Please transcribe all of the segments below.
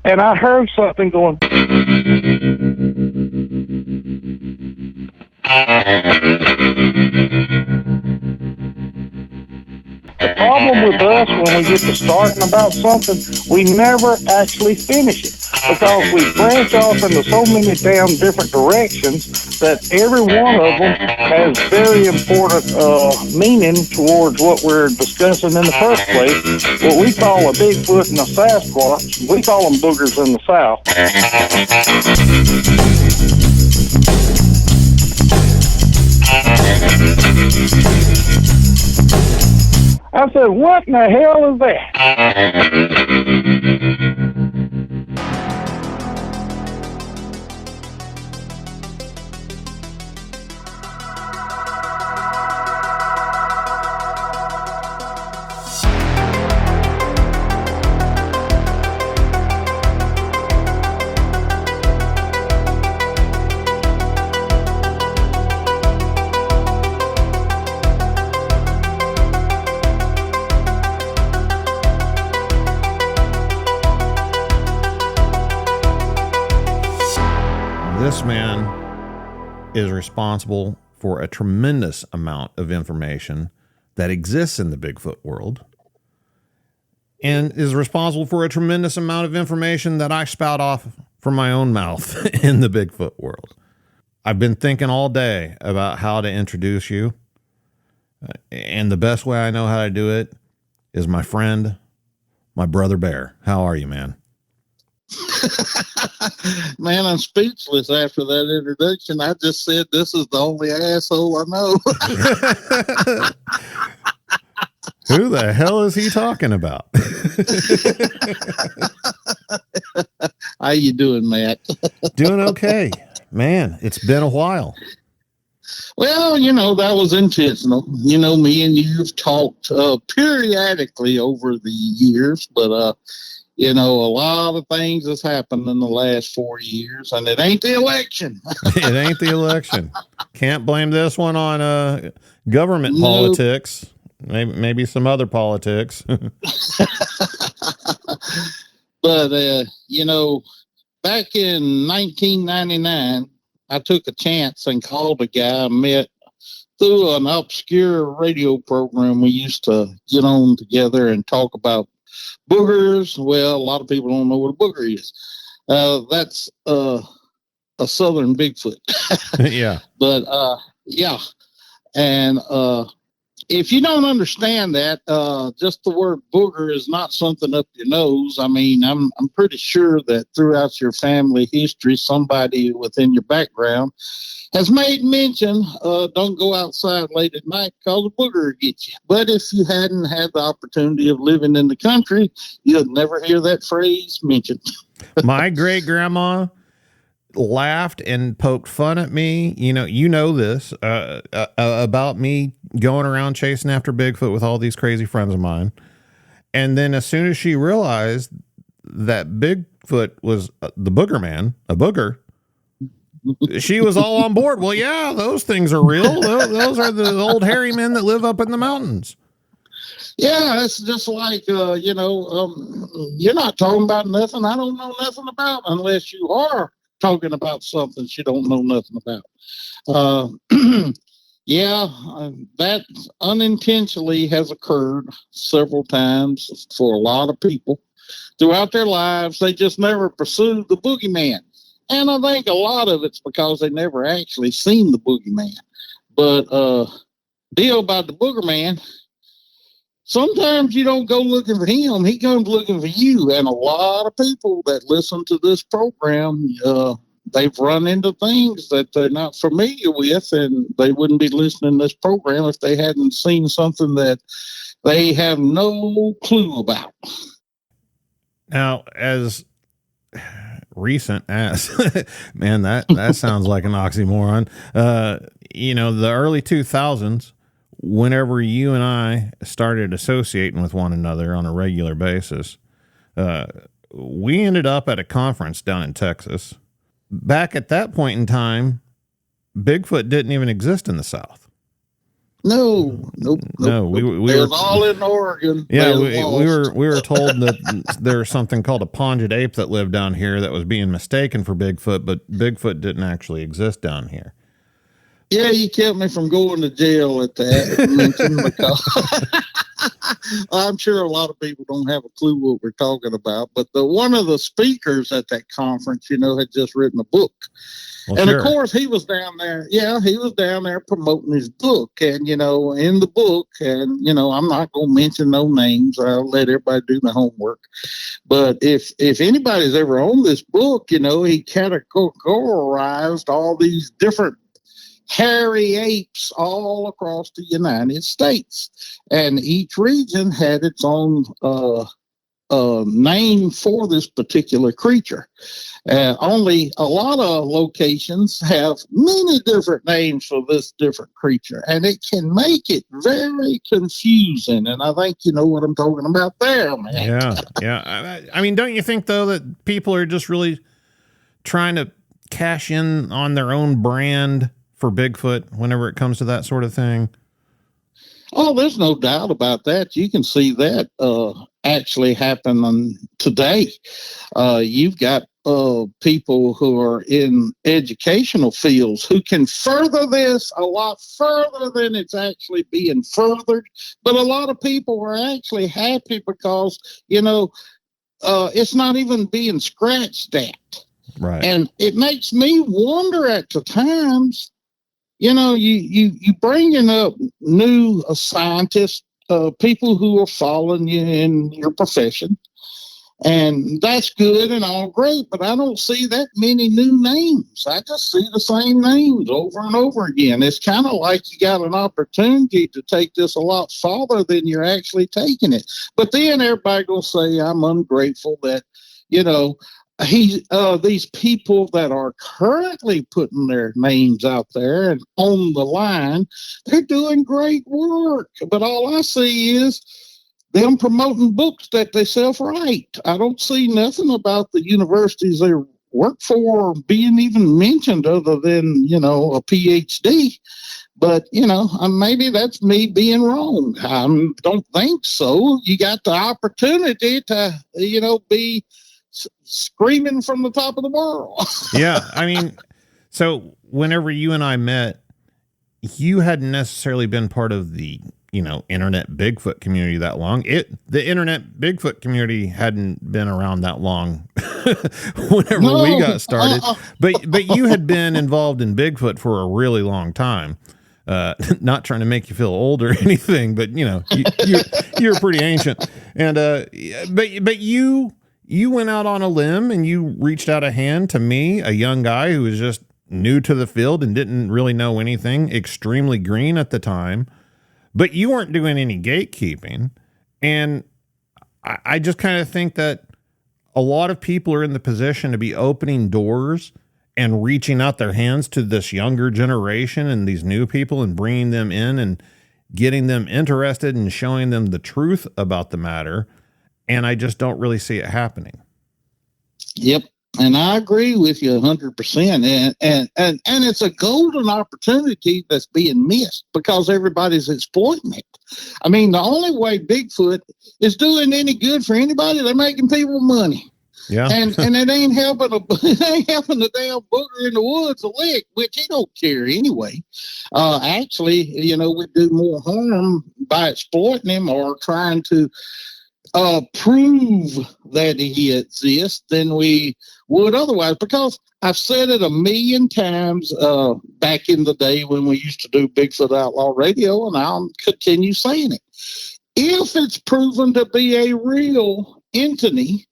and I heard something going. The problem with us when we get to starting about something, we never actually finish it because we branch off into so many damn different directions that every one of them has very important meaning towards what we're discussing in the first place. What we call a Bigfoot and a Sasquatch, we call them boogers in the South. I said, what in the hell is that? This man is responsible for a tremendous amount of information that exists in the Bigfoot world and is responsible for a tremendous amount of information that I spout off from my own mouth in the Bigfoot world. I've been thinking all day about how to introduce you, and the best way I know how to do it is my friend, my brother Bear. How are you, man? Man, I'm speechless after that introduction. I just said this is the only asshole I know. Who the hell is he talking about? How you doing, Matt? Doing okay. Man, it's been a while. Well, that was intentional. Me and you've talked periodically over the years, but a lot of things has happened in the last 4 years, and it ain't the election. It ain't the election. Can't blame this one on government politics. Maybe some other politics. But, back in 1999, I took a chance and called a guy I met through an obscure radio program we used to get on together and talk about boogers. Well, a lot of people don't know what a booger is. That's a southern Bigfoot. Yeah. But yeah. And if you don't understand that, just the word booger is not something up your nose. I mean, I'm pretty sure that throughout your family history, somebody within your background has made mention, don't go outside late at night because a booger will get you. But if you hadn't had the opportunity of living in the country, you'd never hear that phrase mentioned. My great grandma laughed and poked fun at me. You know this about me going around chasing after Bigfoot with all these crazy friends of mine. And then as soon as she realized that Bigfoot was the booger man, a booger, she was all on board. Well, yeah, those things are real. Those are the old hairy men that live up in the mountains. Yeah, it's just like, you're not talking about nothing I don't know nothing about unless you are talking about something you don't know nothing about. Yeah, that unintentionally has occurred several times for a lot of people throughout their lives. They just never pursued the boogeyman. And I think a lot of it's because they never actually seen the boogeyman. But deal about the boogerman, sometimes you don't go looking for him. He comes looking for you. And a lot of people that listen to this program, they've run into things that they're not familiar with, and they wouldn't be listening to this program if they hadn't seen something that they have no clue about. Now, as recent as man, that sounds like an oxymoron. The early 2000s, whenever you and I started associating with one another on a regular basis, we ended up at a conference down in Texas. Back at that point in time, Bigfoot didn't even exist in the South. Nope. No, we It were was all in Oregon. Yeah, we were told that there's something called a ponged ape that lived down here that was being mistaken for Bigfoot, but Bigfoot didn't actually exist down here. Yeah, you kept me from going to jail at that mention because I'm sure a lot of people don't have a clue what we're talking about. But one of the speakers at that conference, had just written a book. Well, and sure. Of course, he was down there. Yeah, he was down there promoting his book. And, in the book, and, I'm not going to mention no names. I'll let everybody do the homework. But if anybody's ever on this book, he categorized all these different hairy apes all across the United States. And each region had its own name for this particular creature. Only a lot of locations have many different names for this different creature, and it can make it very confusing. And I think you know what I'm talking about there, man. Yeah. I mean, don't you think, though, that people are just really trying to cash in on their own brand for Bigfoot whenever it comes to that sort of thing? Oh, there's no doubt about that. You can see that actually happening today. You've got people who are in educational fields who can further this a lot further than it's actually being furthered. But a lot of people are actually happy because, it's not even being scratched at. Right. And it makes me wonder at the times, you bringing up new scientists, people who are following you in your profession, and that's good and all great, but I don't see that many new names. I just see the same names over and over again. It's kind of like you got an opportunity to take this a lot farther than you're actually taking it. But then everybody gonna say I'm ungrateful that, these people that are currently putting their names out there and on the line, they're doing great work. But all I see is them promoting books that they self-write. I don't see nothing about the universities they work for being even mentioned other than, a PhD. But, maybe that's me being wrong. I don't think so. You got the opportunity to, be screaming from the top of the world. Yeah. I mean, so whenever you and I met, you hadn't necessarily been part of the, internet Bigfoot community that long. The internet Bigfoot community hadn't been around that long whenever we got started, but you had been involved in Bigfoot for a really long time. Not trying to make you feel old or anything, but you're pretty ancient. And, but you went out on a limb and you reached out a hand to me, a young guy who was just new to the field and didn't really know anything, extremely green at the time, but you weren't doing any gatekeeping. And I just kind of think that a lot of people are in the position to be opening doors and reaching out their hands to this younger generation and these new people and bringing them in and getting them interested and showing them the truth about the matter. And I just don't really see it happening. Yep. And I agree with you 100%. And it's a golden opportunity that's being missed because everybody's exploiting it. I mean, the only way Bigfoot is doing any good for anybody, they're making people money. Yeah. And it ain't helping the damn booger in the woods a lick, which he don't care anyway. Actually, we do more harm by exploiting him or trying to prove that he exists than we would otherwise, because I've said it a million times back in the day when we used to do Bigfoot Outlaw Radio, and I'll continue saying it. If it's proven to be a real entity,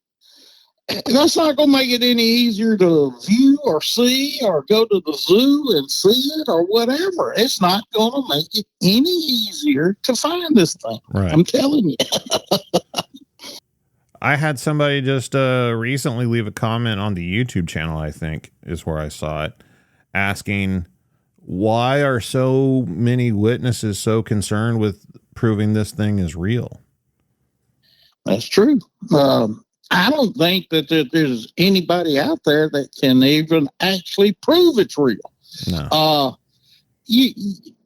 that's not going to make it any easier to view or see or go to the zoo and see it or whatever. It's not going to make it any easier to find this thing. Right. I'm telling you. I had somebody just recently leave a comment on the YouTube channel, I think is where I saw it, asking, why are so many witnesses so concerned with proving this thing is real? That's true. I don't think that there's anybody out there that can even actually prove it's real. No.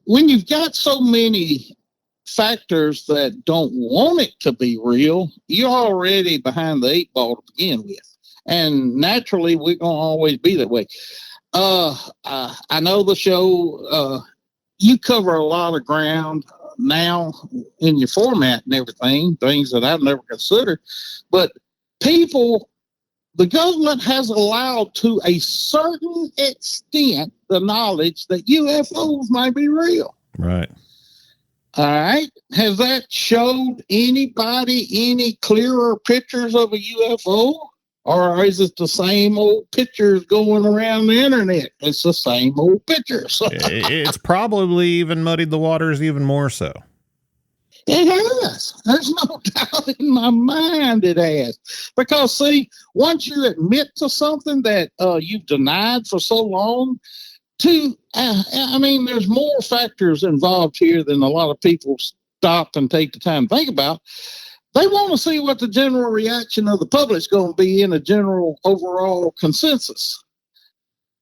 when you've got so many factors that don't want it to be real, you're already behind the 8 ball to begin with. And naturally, we're going to always be that way. I know the show, you cover a lot of ground now in your format and everything, things that I've never considered. But people, the government has allowed to a certain extent the knowledge that UFOs might be real. Right. All right. Has that showed anybody any clearer pictures of a UFO? Or is it the same old pictures going around the internet? It's the same old pictures. It's probably even muddied the waters even more so. It has. There's no doubt in my mind it has. Because, see, once you admit to something that you've denied for so long, there's more factors involved here than a lot of people stop and take the time to think about. They want to see what the general reaction of the public is going to be in a general overall consensus.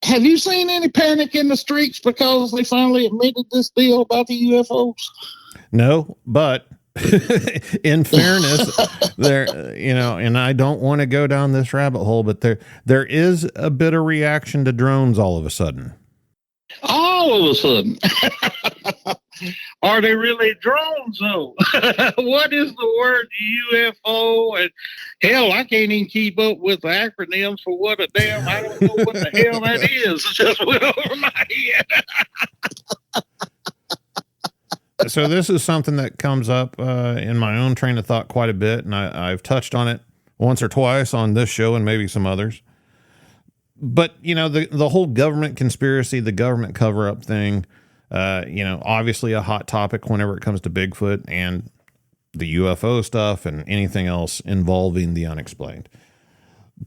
Have you seen any panic in the streets because they finally admitted this deal about the UFOs? No, but in fairness, there, and I don't want to go down this rabbit hole, but there is a bit of reaction to drones all of a sudden. All of a sudden. Are they really drones, though? What is the word UFO? And hell, I can't even keep up with the acronyms for what a damn, I don't know what the hell that is. It just went over my head. So this is something that comes up in my own train of thought quite a bit, and I've touched on it once or twice on this show and maybe some others. But, the whole government conspiracy, the government cover-up thing, obviously a hot topic whenever it comes to Bigfoot and the UFO stuff and anything else involving the unexplained.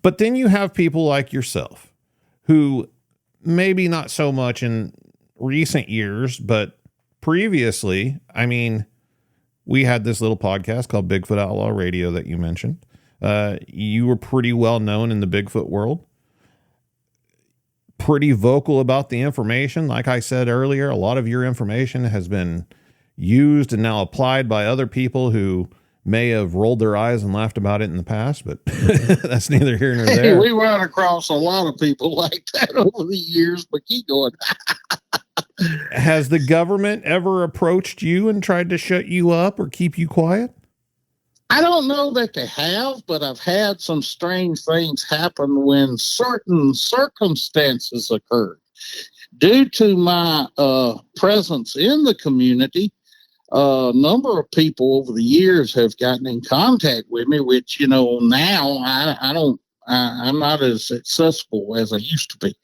But then you have people like yourself who maybe not so much in recent years, but previously, we had this little podcast called Bigfoot Outlaw Radio that you mentioned. You were pretty well known in the Bigfoot world. Pretty vocal about the information. Like I said earlier, a lot of your information has been used and now applied by other people who may have rolled their eyes and laughed about it in the past, but that's neither here nor there. Hey, we run across a lot of people like that over the years, but keep going. Has the government ever approached you and tried to shut you up or keep you quiet? I don't know that they have, but I've had some strange things happen when certain circumstances occurred. Due to my presence in the community, a number of people over the years have gotten in contact with me, which, now I'm not as accessible as I used to be.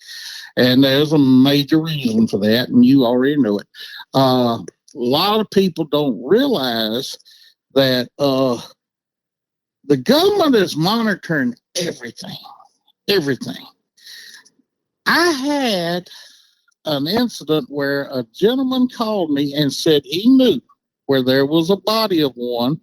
And there's a major reason for that, and you already know it. A lot of people don't realize that the government is monitoring everything. I had an incident where a gentleman called me and said he knew where there was a body of one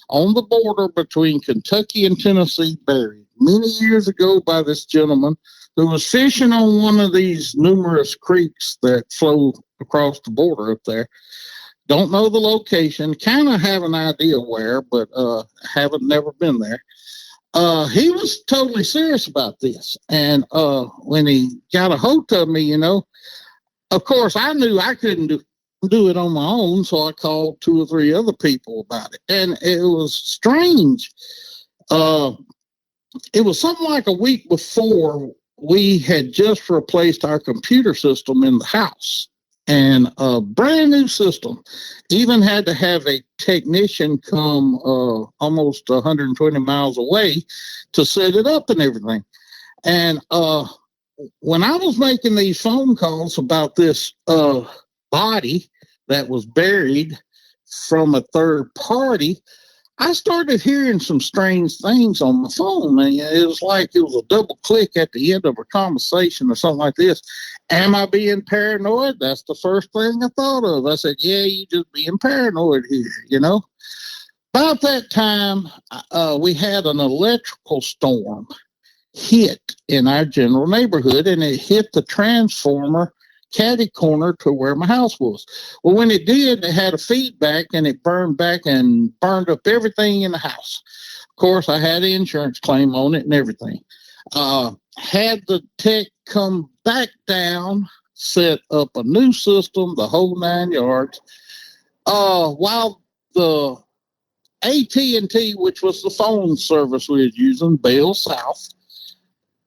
on the border between Kentucky and Tennessee buried many years ago by this gentleman who was fishing on one of these numerous creeks that flow across the border up there. Don't know the location, kind of have an idea where, but haven't never been there. He was totally serious about this. And when he got a hold of me, of course, I knew I couldn't do it on my own, so I called 2 or 3 other people about it. And it was strange. It was something like a week before we had just replaced our computer system in the house. And a brand new system. Even had to have a technician come almost 120 miles away to set it up and everything. And when I was making these phone calls about this body that was buried from a third party, I started hearing some strange things on my phone. And it was like it was a double click at the end of a conversation or something like this. Am I being paranoid? That's the first thing I thought of. I said, yeah, you just being paranoid here, About that time, we had an electrical storm hit in our general neighborhood, and it hit the transformer catty corner to where my house was. Well, when it did, it had a feedback and it burned back and burned up everything in the house. Of course, I had an insurance claim on it and everything. Had the tech come back down, set up a new system, the whole 9 yards. While the AT&T, which was the phone service we was using, Bell South,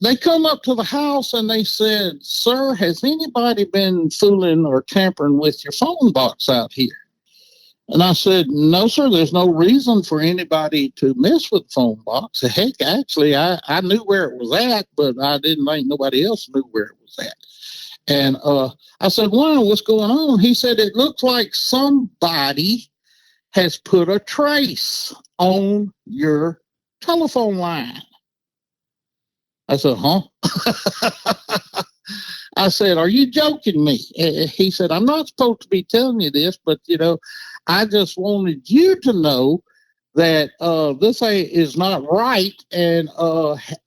they come up to the house and they said, "Sir, has anybody been fooling or tampering with your phone box out here?" And I said, "No, sir, there's no reason for anybody to mess with the phone box. Heck, actually, I knew where it was at, but I didn't think nobody else knew where it was at." And I said, "Wow, what's going on?" He said, "It looks like somebody has put a trace on your telephone line." I said, "Huh?" I said, "Are you joking me?" He said, "I'm not supposed to be telling you this, but, I just wanted you to know that this is not right, and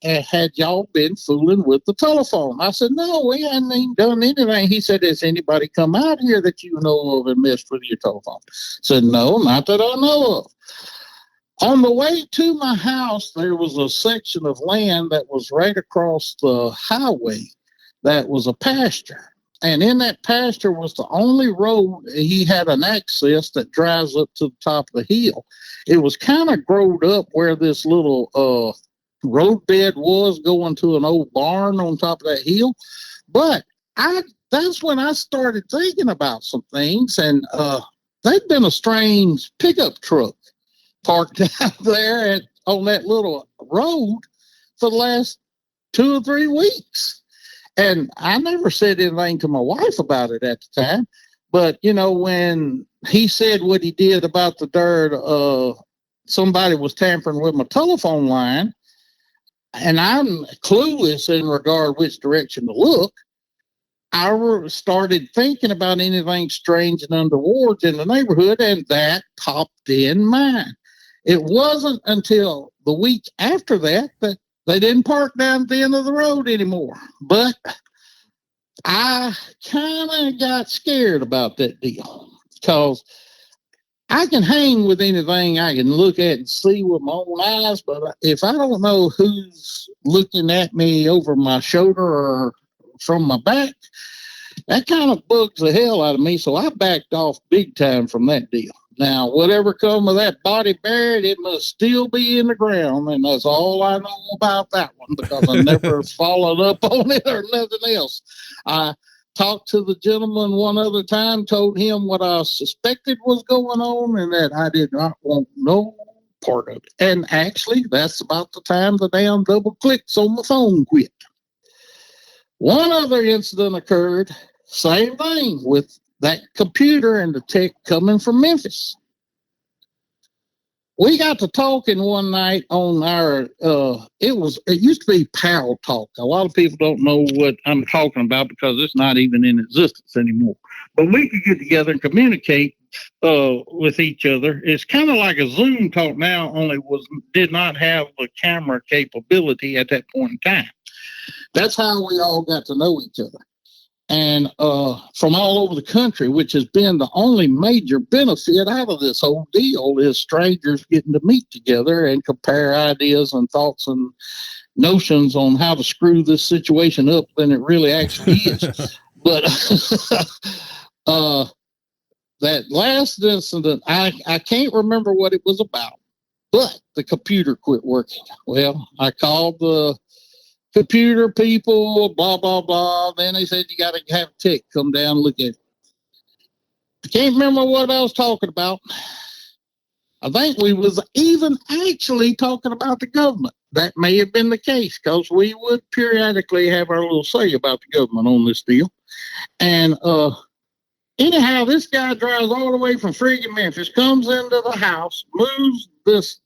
had y'all been fooling with the telephone?" I said, "No, we hadn't even done anything." He said, "Has anybody come out here that you know of and messed with your telephone?" I said, "No, not that I know of." On the way to my house, there was a section of land that was right across the highway that was a pasture. And in that pasture was the only road. He had an access that drives up to the top of the hill. It was kind of growed up where this little road bed was going to an old barn on top of that hill. But that's when I started thinking about some things. And there'd been a strange pickup truck parked out there on that little road for the last 2 or 3 weeks. And I never said anything to my wife about it at the time. But, when he said what he did about the dirt, somebody was tampering with my telephone line, and I'm clueless in regard which direction to look, I started thinking about anything strange and untoward in the neighborhood, and that popped in mind. It wasn't until the week after that they didn't park down at the end of the road anymore. But I kind of got scared about that deal because I can hang with anything I can look at and see with my own eyes. But if I don't know who's looking at me over my shoulder or from my back, that kind of bugs the hell out of me. So I backed off big time from that deal. Now, whatever come of that body buried, it must still be in the ground, and that's all I know about that one because I never followed up on it or nothing else. I talked to the gentleman one other time, told him what I suspected was going on, and that I did not want no part of it. And actually, that's about the time the damn double clicks on the phone quit. One other incident occurred, same thing with that computer and the tech coming from Memphis. We got to talking one night on our, it used to be Pal Talk. A lot of people don't know what I'm talking about because it's not even in existence anymore. But we could get together and communicate with each other. It's kind of like a Zoom talk now, only did not have the camera capability at that point in time. That's how we all got to know each other. And from all over the country, which has been the only major benefit out of this whole deal, is strangers getting to meet together and compare ideas and thoughts and notions on how to screw this situation up than it really actually is. But that last incident, I can't remember what it was about, but the computer quit working. Well, I called the computer people, blah, blah, blah. Then they said, you got to have tech come down and look at it. I can't remember what I was talking about. I think we was even actually talking about the government. That may have been the case because we would periodically have our little say about the government on this deal. And anyhow, this guy drives all the way from friggin' Memphis, comes into the house, moves this,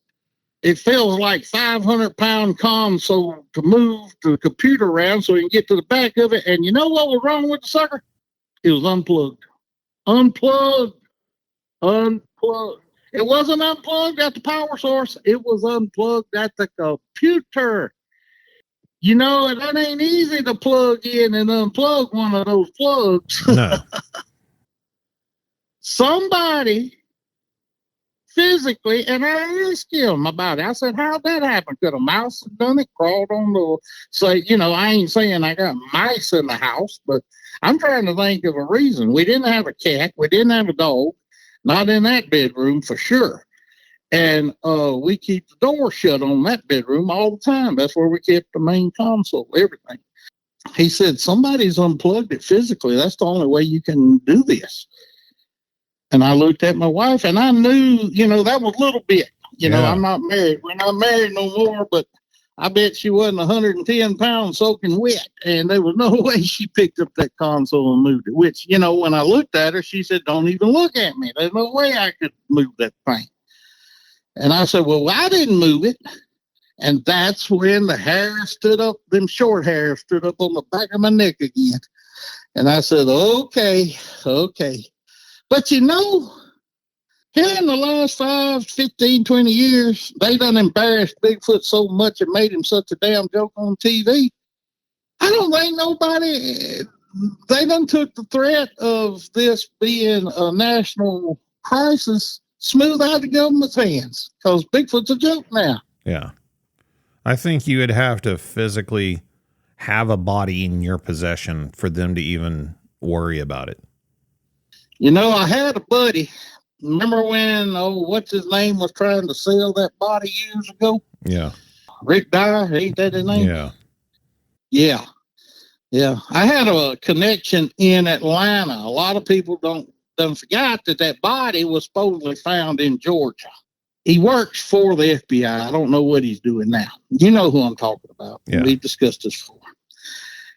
it feels like 500-pound console to move the computer around so he can get to the back of it. And you know what was wrong with the sucker? It was unplugged. Unplugged. It wasn't unplugged at the power source. It was unplugged at the computer. You know, that ain't easy to plug in and unplug one of those plugs. No. Somebody physically, and I asked him about it. I said, how'd that happen? Could a mouse have done it? Crawled on the, say, you know, I ain't saying I got mice in the house, but I'm trying to think of a reason. We didn't have a cat. We didn't have a dog. Not in that bedroom for sure. And we keep the door shut on that bedroom all the time. That's where we kept the main console, everything. He said, somebody's unplugged it physically. That's the only way you can do this. And I looked at my wife, and I knew, you know, that was a little bit. You know, I'm not married. We're not married no more, but I bet she wasn't 110 pounds soaking wet. And there was no way she picked up that console and moved it, which, you know, when I looked at her, she said, don't even look at me. There's no way I could move that thing. And I said, well, I didn't move it. And that's when the hair stood up, them short hairs stood up on the back of my neck again. And I said, okay. But you know, here in the last 5, 15, 20 years, they done embarrassed Bigfoot so much and made him such a damn joke on TV. I don't think nobody, they done took the threat of this being a national crisis smooth out of the government's hands, because Bigfoot's a joke now. Yeah. I think you would have to physically have a body in your possession for them to even worry about it. You know, I had a buddy. Remember when, what's his name, was trying to sell that body years ago? Yeah. Rick Dyer, ain't that his name? Yeah. Yeah. I had a connection in Atlanta. A lot of people don't forgot that body was supposedly found in Georgia. He works for the FBI. I don't know what he's doing now. You know who I'm talking about. Yeah. We've discussed this before.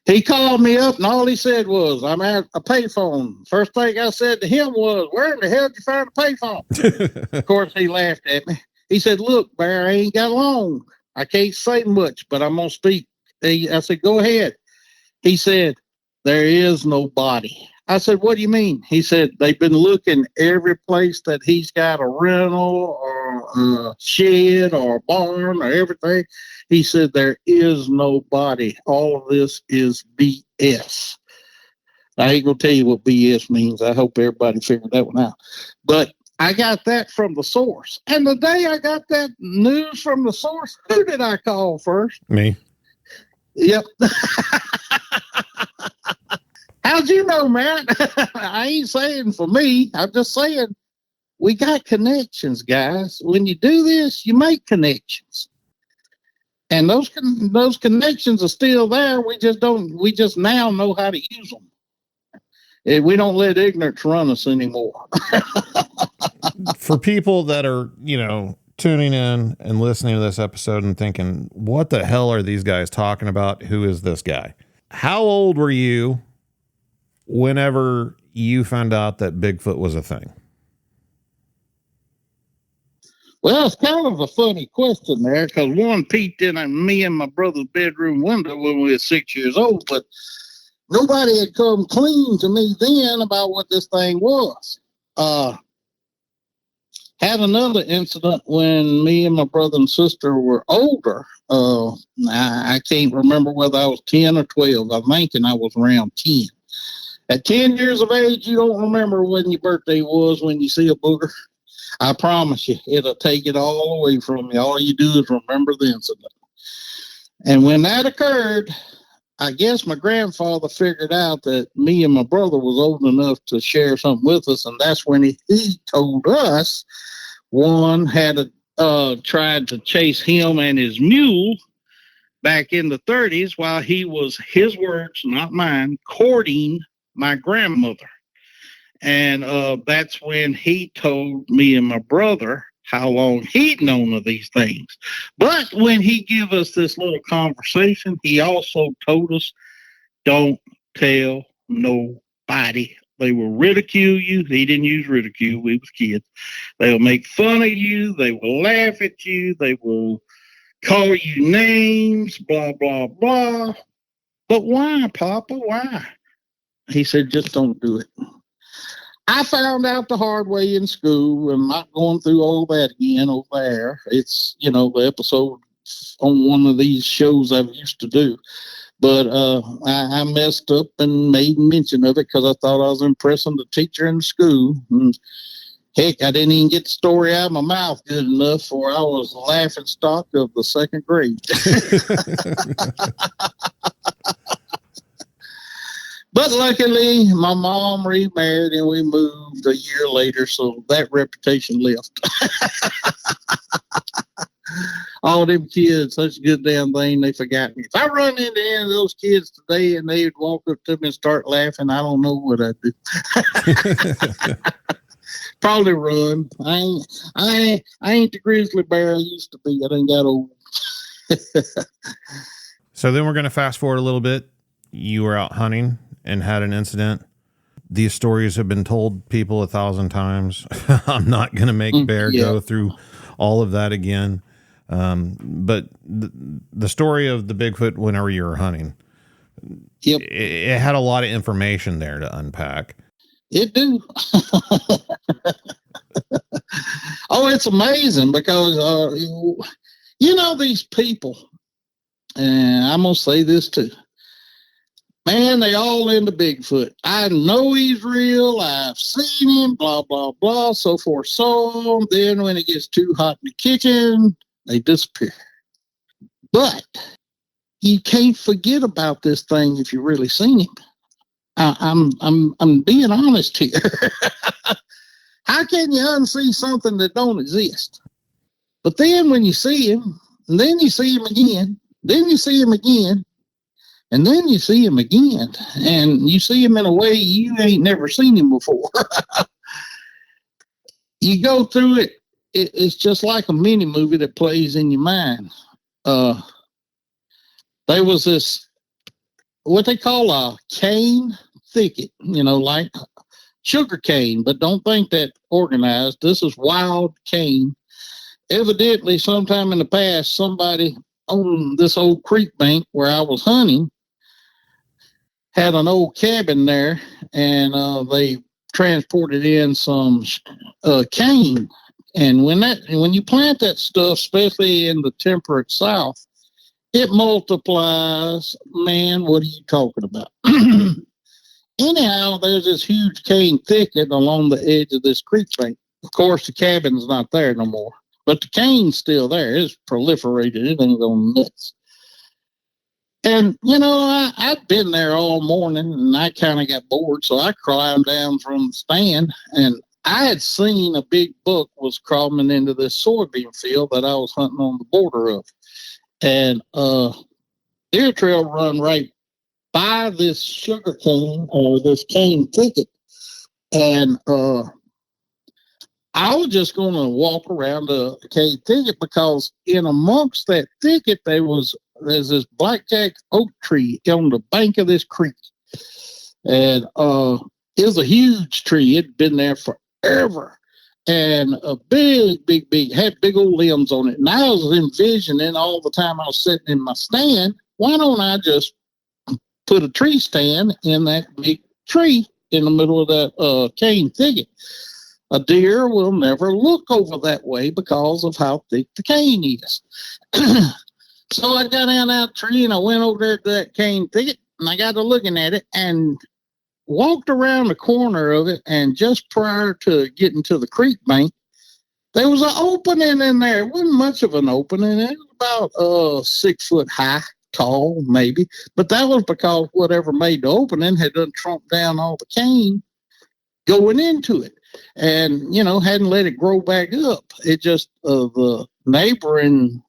He called me up, and all he said was, I'm at a payphone. First thing I said to him was, where in the hell did you find a payphone? Of course, he laughed at me. He said, look, Bear, I ain't got long. I can't say much, but I'm going to speak. I said, go ahead. He said, there is no body. I said, what do you mean? He said, they've been looking every place that he's got a rental or a shed or a barn or everything. He said, there is no body. All of this is BS. I ain't going to tell you what BS means. I hope everybody figured that one out. But I got that from the source. And the day I got that news from the source, who did I call first? Me. Yep. How'd you know, Matt? I ain't saying for me. I'm just saying we got connections, guys. When you do this, you make connections. And those connections are still there. We just now know how to use them. And we don't let ignorance run us anymore. For people that are, you know, tuning in and listening to this episode and thinking, what the hell are these guys talking about? Who is this guy? How old were you whenever you found out that Bigfoot was a thing? Well, it's kind of a funny question there, because one peeked in at me and my brother's bedroom window when we were 6 years old, but nobody had come clean to me then about what this thing was. Had another incident when me and my brother and sister were older. I can't remember whether I was 10 or 12. I'm thinking I was around 10. At 10 years of age, you don't remember when your birthday was when you see a booger. I promise you, it'll take it all away from you. All you do is remember the incident. And when that occurred, I guess my grandfather figured out that me and my brother was old enough to share something with us, and that's when he told us one had tried to chase him and his mule back in the 30s while he was, his words, not mine, courting my grandmother. And that's when he told me and my brother how long he'd known of these things. But when he gave us this little conversation, he also told us, don't tell nobody. They will ridicule you. He didn't use ridicule. We was kids. They'll make fun of you. They will laugh at you. They will call you names, blah, blah, blah. But why, Papa? Why? He said, just don't do it. I found out the hard way in school. I'm not going through all that again over there. It's, you know, the episode on one of these shows I used to do. But I messed up and made mention of it because I thought I was impressing the teacher in the school. And heck, I didn't even get the story out of my mouth good enough for I was the laughing stock of the second grade. But luckily, my mom remarried and we moved a year later, so that reputation left. All them kids, such a good damn thing, they forgot me. If I run into any of those kids today and they'd walk up to me and start laughing, I don't know what I'd do. Probably run. I ain't the grizzly bear I used to be. I done got old. So then we're going to fast forward a little bit. You were out hunting and had an incident. These stories have been told people 1,000 times. I'm not going to make Bear go through all of that again. But the story of the Bigfoot whenever you were hunting, it had a lot of information there to unpack. It do. Oh, it's amazing because, these people, and I'm going to say this too, man, they all into Bigfoot. I know he's real. I've seen him, blah, blah, blah, so forth, so on. Then when it gets too hot in the kitchen, they disappear. But you can't forget about this thing if you really seen him. I'm being honest here. How can you unsee something that don't exist? But then when you see him, and then you see him again, then you see him again, and then you see him again, and you see him in a way you ain't never seen him before. You go through it, it's just like a mini movie that plays in your mind. There was this, what they call a cane thicket, like sugar cane, but don't think that organized. This is wild cane. Evidently, sometime in the past, somebody on this old creek bank where I was hunting had an old cabin there, and they transported in some cane. And when you plant that stuff, especially in the temperate South, it multiplies. Man, what are you talking about? Anyhow, there's this huge cane thicket along the edge of this creek bank. Of course, the cabin's not there no more, but the cane's still there. It's proliferated. It ain't going nuts. And, I'd been there all morning, and I kind of got bored, so I climbed down from the stand, and I had seen a big buck was crawling into this soybean field that I was hunting on the border of. And deer trail run right by this sugar cane or this cane thicket. And I was just going to walk around the cane thicket because in amongst that thicket, there's this blackjack oak tree on the bank of this creek. And it was a huge tree. It'd been there forever. And a big, had big old limbs on it. And I was envisioning all the time I was sitting in my stand, why don't I just put a tree stand in that big tree in the middle of that cane thicket? A deer will never look over that way because of how thick the cane is. So I got down that tree and I went over there to that cane thicket and I got to looking at it and walked around the corner of it, and just prior to getting to the creek bank, there was an opening in there. It wasn't much of an opening. It was about 6 foot high, tall, maybe. But that was because whatever made the opening had done trumped down all the cane going into it. And, hadn't let it grow back up. It just, the neighboring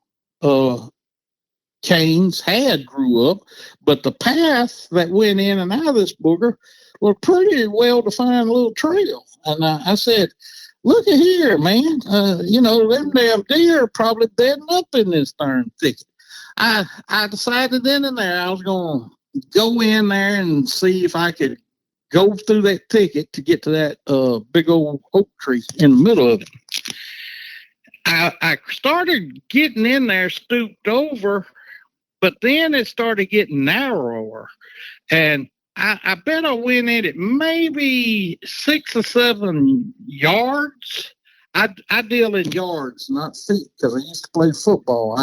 canes had grew up, but the path that went in and out of this booger was pretty well-defined little trail. And I said, look at here, man. Them damn deer are probably bedding up in this darn thicket. I decided then and there I was going to go in there and see if I could go through that thicket to get to that big old oak tree in the middle of it. I started getting in there, stooped over, but then it started getting narrower. And I bet I went in it maybe 6 or 7 yards. I deal in yards, not feet, because I used to play football.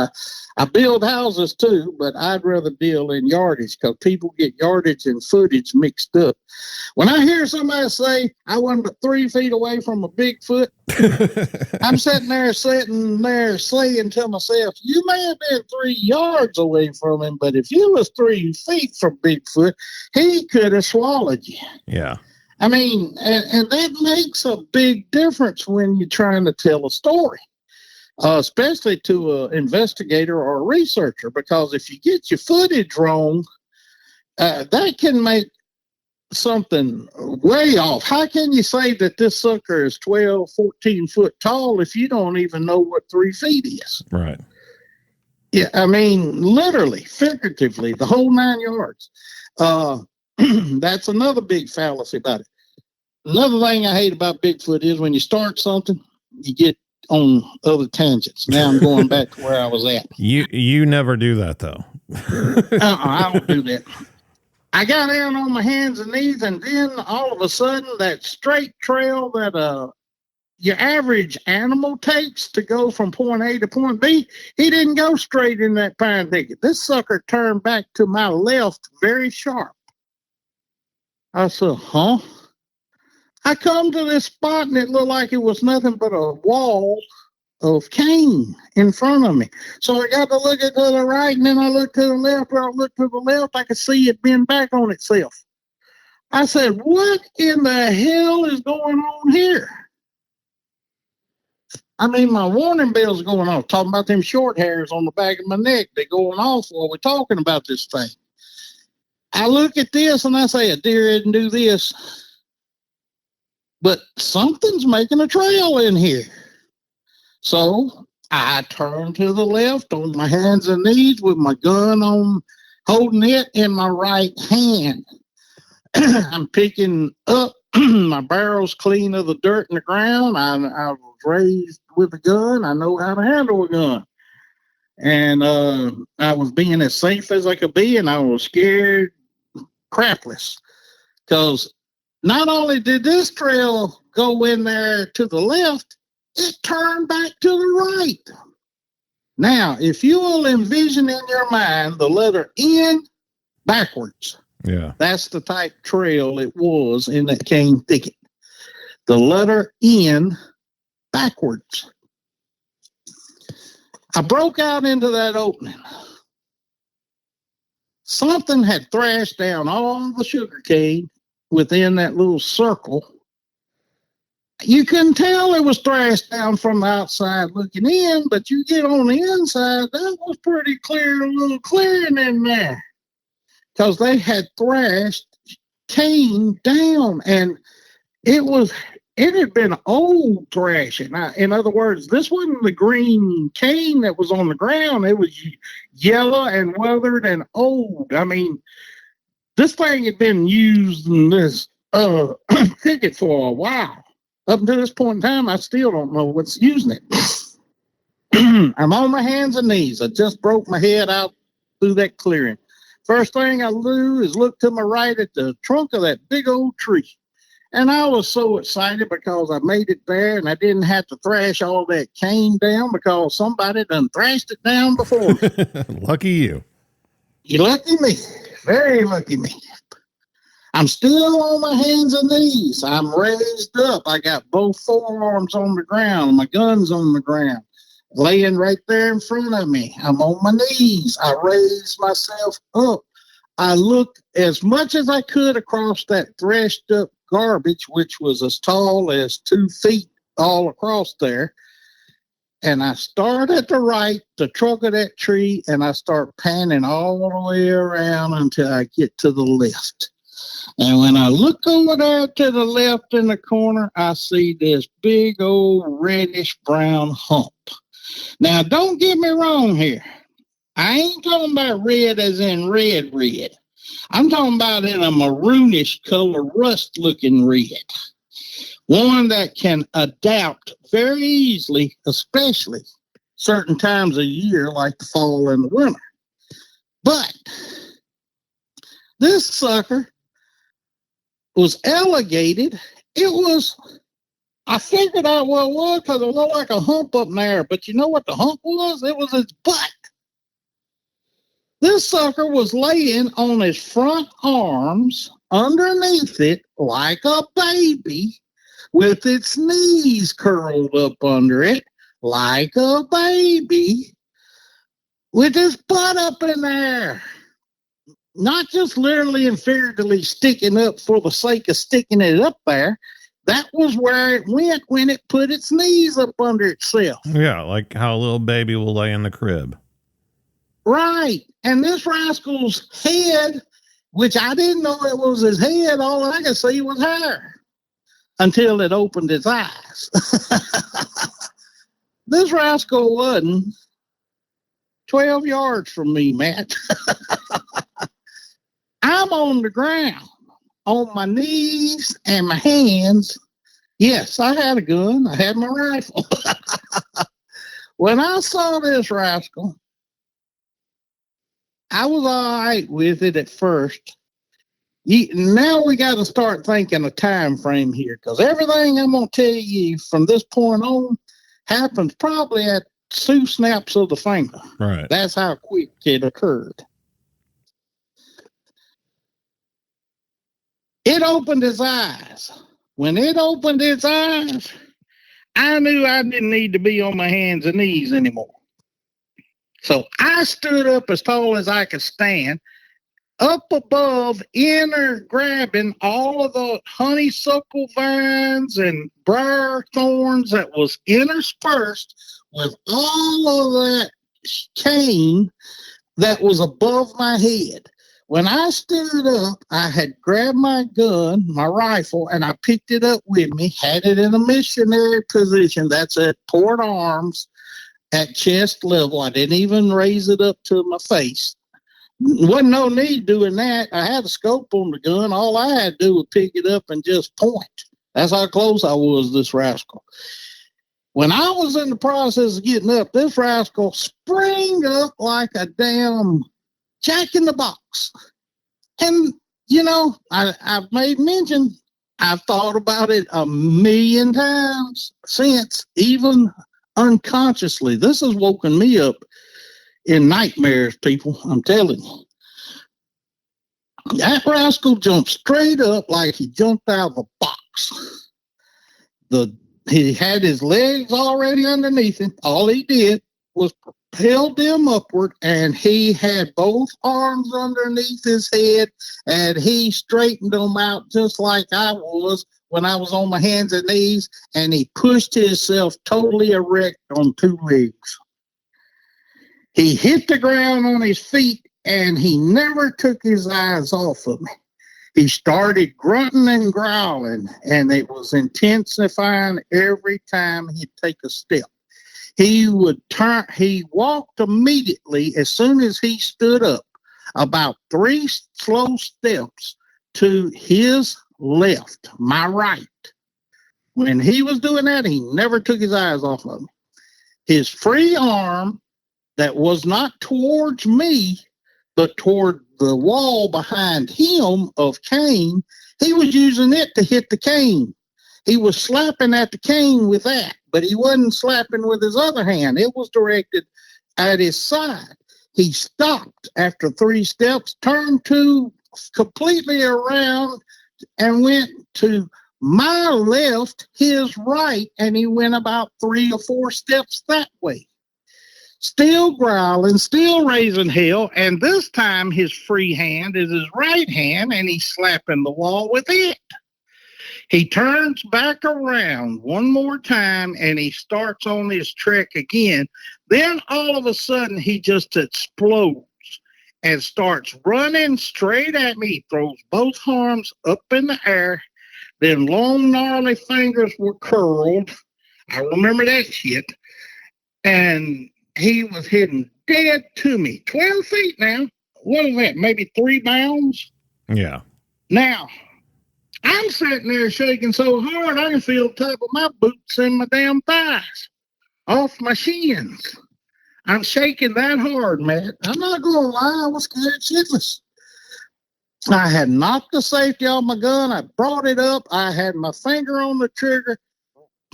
I build houses too, but I'd rather deal in yardage because people get yardage and footage mixed up. When I hear somebody say I wasn't but 3 feet away from a Bigfoot, I'm sitting there saying to myself, you may have been 3 yards away from him, but if you was 3 feet from Bigfoot, he could have swallowed you. Yeah. I mean, and that makes a big difference when you're trying to tell a story, especially to an investigator or a researcher, because if you get your footage wrong, that can make something way off. How can you say that this sucker is 12, 14 foot tall if you don't even know what 3 feet is? Right. Yeah, I mean, literally, figuratively, the whole 9 yards. That's another big fallacy about it. Another thing I hate about Bigfoot is when you start something, you get on other tangents. Now I'm going back to where I was at. You never do that, though. I don't do that. I got down on my hands and knees, and then all of a sudden, that straight trail that your average animal takes to go from point A to point B, he didn't go straight in that pine thicket. This sucker turned back to my left very sharp. I said, huh? I come to this spot, and it looked like it was nothing but a wall of cane in front of me. So I got to look to the right, and then I looked to the left. Where I looked to the left, I could see it bend back on itself. I said, what in the hell is going on here? I mean, my warning bell's going off, talking about them short hairs on the back of my neck. They're going off while we're talking about this thing. I look at this, and I say, a deer didn't do this. But something's making a trail in here. So I turn to the left on my hands and knees with my gun on, holding it in my right hand. I'm picking up. My barrel's clean of the dirt in the ground. I was raised with a gun. I know how to handle a gun. And I was being as safe as I could be, and I was scared crapless. Because not only did this trail go in there to the left, it turned back to the right. Now, if you will envision in your mind the letter N backwards, that's the type trail it was in that cane thicket. The letter N backwards. I broke out into that opening. Something had thrashed down all the sugar cane within that little circle. You couldn't tell it was thrashed down from the outside looking in, but you get on the inside, that was pretty clear, a little clearing in there. Because they had thrashed cane down, and it had been old thrashing. In other words, this wasn't the green cane that was on the ground. It was yellow and weathered and old. I mean, this thing had been used in this thicket for a while. Up until this point in time, I still don't know what's using it. I'm on my hands and knees. I just broke my head out through that clearing. First thing I do is look to my right at the trunk of that big old tree. And I was so excited because I made it there and I didn't have to thrash all that cane down because somebody done thrashed it down before me. Lucky you. You lucky me. Very lucky me. I'm still on my hands and knees. I'm raised up. I got both forearms on the ground. My gun's on the ground, laying right there in front of me. I'm on my knees. I raised myself up. I looked as much as I could across that threshed up garbage, which was as tall as 2 feet all across there. And I start at the right, the trunk of that tree, and I start panning all the way around until I get to the left. And when I look over there to the left in the corner, I see this big old reddish brown hump. Now, don't get me wrong here. I ain't talking about red as in red. I'm talking about in a maroonish color, rust-looking red. One that can adapt very easily, especially certain times of year like the fall and the winter. But this sucker was elongated. It was I figured out what it was because it looked like a hump up in there. But you know what the hump was? It was his butt. This sucker was laying on his front arms underneath it like a baby with its knees curled up under it like a baby with his butt up in there. Not just literally and figuratively sticking up for the sake of sticking it up there. That was where it went when it put its knees up under itself. Yeah, like how a little baby will lay in the crib. Right. And this rascal's head, which I didn't know it was his head, all I could see was hair until it opened its eyes. This rascal wasn't 12 yards from me, Matt. I'm on the ground, on my knees and my hands. Yes, I had a gun. I had my rifle. When I saw this rascal, I was all right with it at first. Now we got to start thinking a time frame here, because everything I'm going to tell you from this point on happens probably at 2 snaps of the finger. Right. That's how quick it occurred. It opened its eyes. When it opened its eyes, I knew I didn't need to be on my hands and knees anymore. So I stood up as tall as I could stand, up above, grabbing all of the honeysuckle vines and briar thorns that was interspersed with all of that cane that was above my head. When I stood up, I had grabbed my gun, my rifle, and I picked it up with me, had it in a missionary position. That's at port arms, at chest level. I didn't even raise it up to my face. Wasn't no need doing that. I had a scope on the gun. All I had to do was pick it up and just point. That's how close I was to this rascal. When I was in the process of getting up, this rascal sprang up like a damn Jack in the Box. And, you know, I've made mention, I've thought about it 1,000,000 times since, even unconsciously. This has woken me up in nightmares, people. I'm telling you. That rascal jumped straight up like he jumped out of a box. He had his legs already underneath him. All he did was propel them upward, and he had both arms underneath his head, and he straightened them out just like I was when I was on my hands and knees, and he pushed himself totally erect on 2 legs. He hit the ground on his feet, and he never took his eyes off of me. He started grunting and growling, and it was intensifying every time he'd take a step. He would turn, he walked immediately as soon as he stood up, about 3 slow steps to his left, my right. When he was doing that, he never took his eyes off of me. His free arm that was not towards me, but toward the wall behind him of cane, he was using it to hit the cane. He was slapping at the cane with that, but he wasn't slapping with his other hand. It was directed at his side. He stopped after 3 steps, turned completely around, and went to my left, his right, and he went about 3 or 4 steps that way. Still growling, still raising hell, and this time his free hand is his right hand, and he's slapping the wall with it. He turns back around one more time, and he starts on his trek again. Then all of a sudden, he just explodes and starts running straight at me. He throws both arms up in the air. Then long, gnarly fingers were curled. I remember that shit. And he was heading dead to me. 12 feet now. What is that? Maybe 3 bounds? Yeah. Now, I'm sitting there shaking so hard I can feel the top of my boots and my damn thighs off my shins. I'm shaking that hard, Matt. I'm not going to lie. I was scared shitless. I had knocked the safety off my gun. I brought it up. I had my finger on the trigger.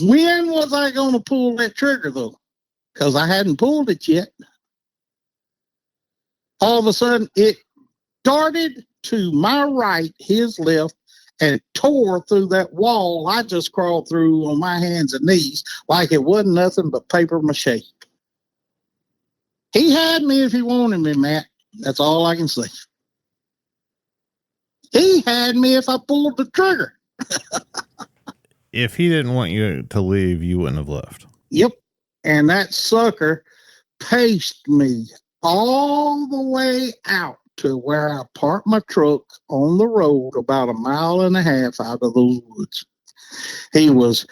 When was I going to pull that trigger, though? Because I hadn't pulled it yet. All of a sudden, it darted to my right, his left, and tore through that wall I just crawled through on my hands and knees like it wasn't nothing but paper mache. He had me if he wanted me, Matt. That's all I can say. He had me if I pulled the trigger. If he didn't want you to leave, you wouldn't have left. Yep. And that sucker paced me all the way out to where I parked my truck on the road about 1.5 miles out of those woods. He was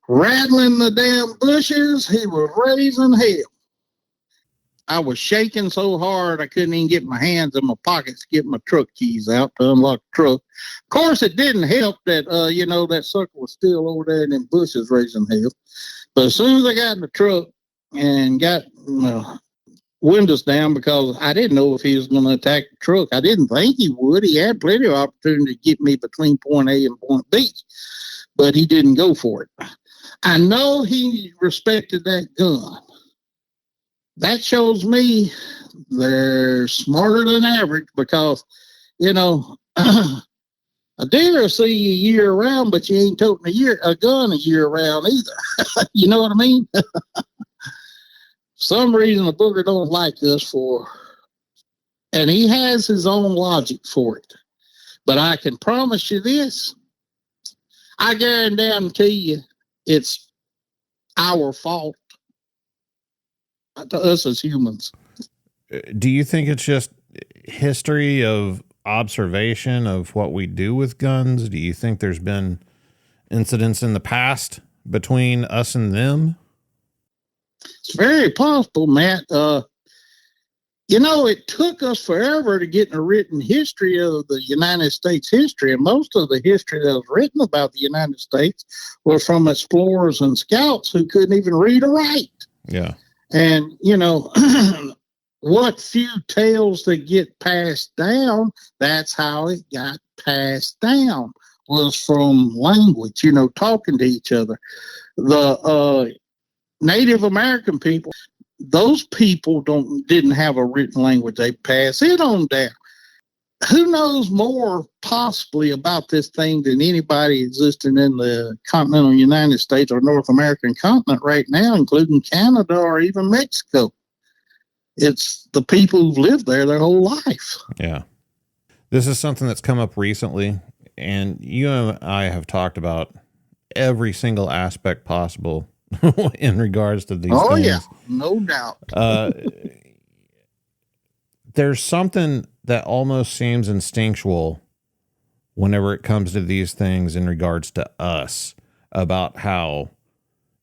rattling the damn bushes. He was raising hell. I was shaking so hard I couldn't even get my hands in my pockets to get my truck keys out to unlock the truck. Of course, it didn't help that, that sucker was still over there in them bushes raising hell. But as soon as I got in the truck and got windows down, because I didn't know if he was going to attack the truck. I didn't think he would. He had plenty of opportunity to get me between point A and point B, but he didn't go for it. I know he respected that gun. That shows me they're smarter than average because, a deer will see you year round, but you ain't toting a gun a year round either. You know what I mean? Some reason the booger don't like us for, and he has his own logic for it. But I can promise you this. I guarantee you it's our fault. To us as humans. Do you think it's just history of observation of what we do with guns? Do you think there's been incidents in the past between us and them? It's very possible, Matt. It took us forever to get in a written history of the United States history, and most of the history that was written about the United States was from explorers and scouts who couldn't even read or write. Yeah. And, what few tales that get passed down, that's how it got passed down, was from language, talking to each other. The Native American people, those people didn't have a written language. They pass it on down. Who knows more possibly about this thing than anybody existing in the continental United States or North American continent right now, including Canada or even Mexico? It's the people who've lived there their whole life. Yeah. This is something that's come up recently, and you and I have talked about every single aspect possible in regards to these things. Oh, yeah, no doubt. There's something that almost seems instinctual whenever it comes to these things in regards to us, about how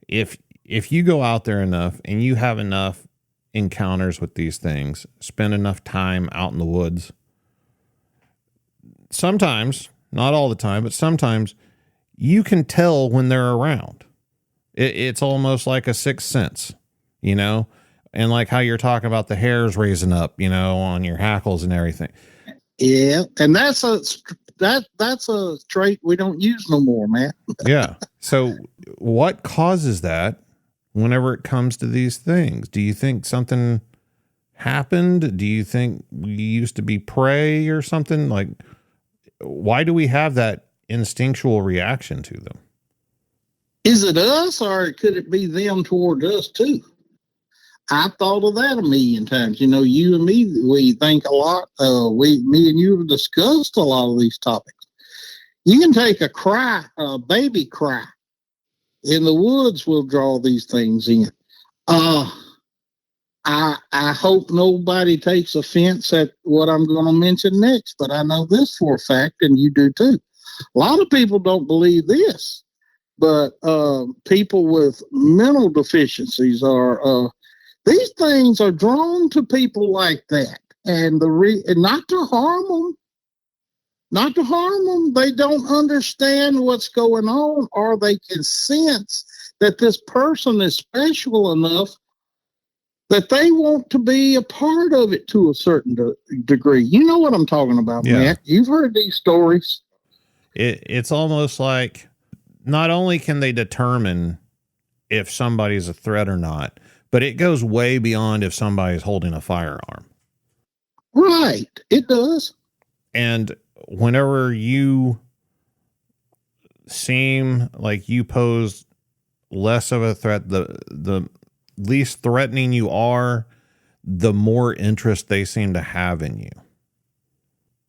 if you go out there enough and you have enough encounters with these things, spend enough time out in the woods, sometimes, not all the time, but sometimes you can tell when they're around. It's almost like a sixth sense, and like how you're talking about the hairs raising up, on your hackles and everything. Yeah. And that's a trait we don't use no more, man. Yeah. So what causes that whenever it comes to these things? Do you think something happened? Do you think we used to be prey or something? Like, why do we have that instinctual reaction to them? Is it us, or could it be them toward us too? I thought of that a million times. You and me, we think a lot. Me and you have discussed a lot of these topics. You can take a baby cry in the woods will draw these things in. I hope nobody takes offense at what I'm going to mention next, but I know this for a fact, and you do too. A lot of people don't believe this, but people with mental deficiencies are these things are drawn to people like that, and and not to harm them. Not to harm them. They don't understand what's going on, or they can sense that this person is special enough that they want to be a part of it to a certain degree. You know what I'm talking about, yeah. Matt. You've heard these stories. It's almost like not only can they determine if somebody's a threat or not, but it goes way beyond if somebody's holding a firearm. Right. It does. And whenever you seem like you pose less of a threat, the least threatening you are, the more interest they seem to have in you.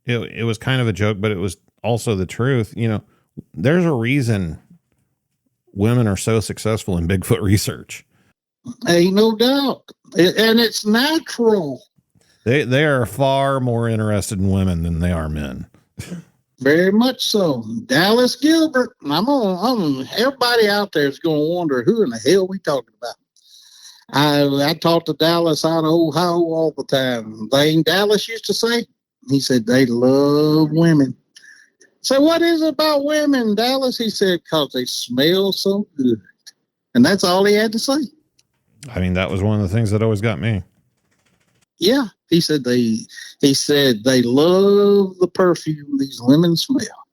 It was kind of a joke, but it was also the truth. You know, there's a reason women are so successful in Bigfoot research. Ain't no doubt. And it's natural. They are far more interested in women than they are men. Very much so. Dallas Gilbert. Everybody out there is going to wonder who in the hell we talking about. I talk to Dallas out of Ohio all the time. Lane Dallas used to say, he said, they love women. So what is it about women, Dallas? He said, because they smell so good. And that's all he had to say. I mean, that was one of the things that always got me. Yeah. He said they love the perfume these women smell.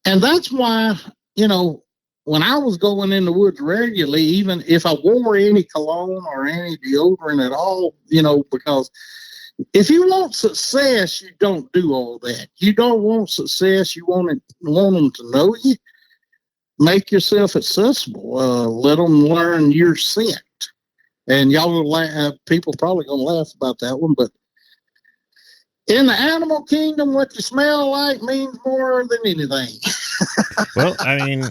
And that's why, you know, when I was going in the woods regularly, even if I wore any cologne or any deodorant at all, you know, because if you want success, you don't do all that. You don't want success. You want them to know you. Make yourself accessible. Let them learn your scent. And y'all will laugh. People probably going to laugh about that one, but in the animal kingdom, what you smell like means more than anything. Well, I mean,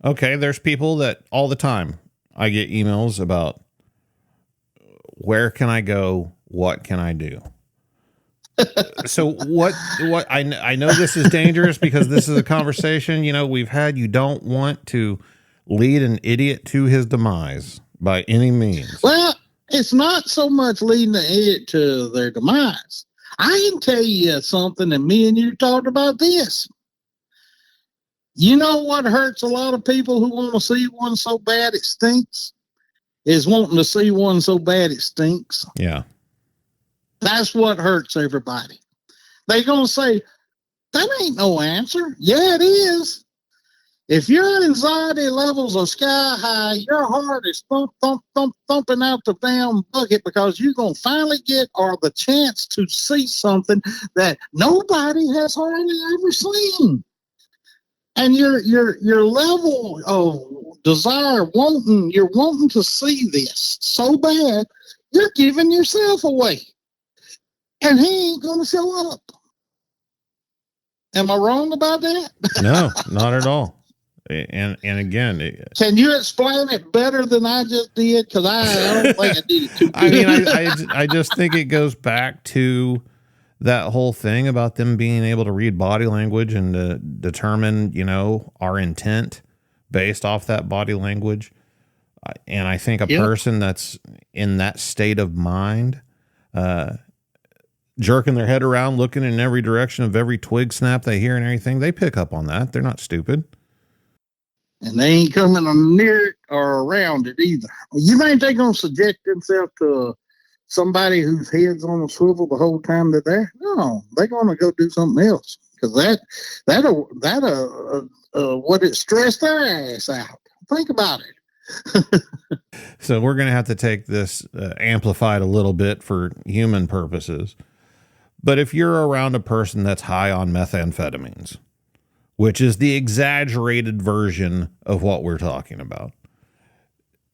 okay, there's people that all the time I get emails about where can I go? What can I do? So what I know this is dangerous because this is a conversation, you know, we've had. You don't want to lead an idiot to his demise by any means. Well, it's not so much leading the idiot to their demise. I can tell you something, and me and you talked about this. You know what hurts a lot of people who want to see one so bad it stinks? Is wanting to see one so bad it stinks. Yeah. That's what hurts everybody. They're going to say, that ain't no answer. Yeah, it is. If your anxiety levels are sky high, your heart is thumping out the damn bucket because you're going to finally get the chance to see something that nobody has hardly ever seen. And your level of desire, you're wanting to see this so bad, you're giving yourself away. And he ain't going to show up. Am I wrong about that? No, not at all. And again, can you explain it better than I just did? Because I don't think I did it too good. I mean, I just think it goes back to that whole thing about them being able to read body language and to determine, you know, our intent based off that body language. And I think a person that's in that state of mind, jerking their head around, looking in every direction of every twig snap they hear and everything, they pick up on that. They're not stupid. And they ain't coming near it or around it either. You think they're going to subject themselves to somebody whose head's on a swivel the whole time they're there? No, they're going to go do something else because that'll what it stress their ass out. Think about it. So we're going to have to take this amplified a little bit for human purposes. But if you're around a person that's high on methamphetamines, which is the exaggerated version of what we're talking about.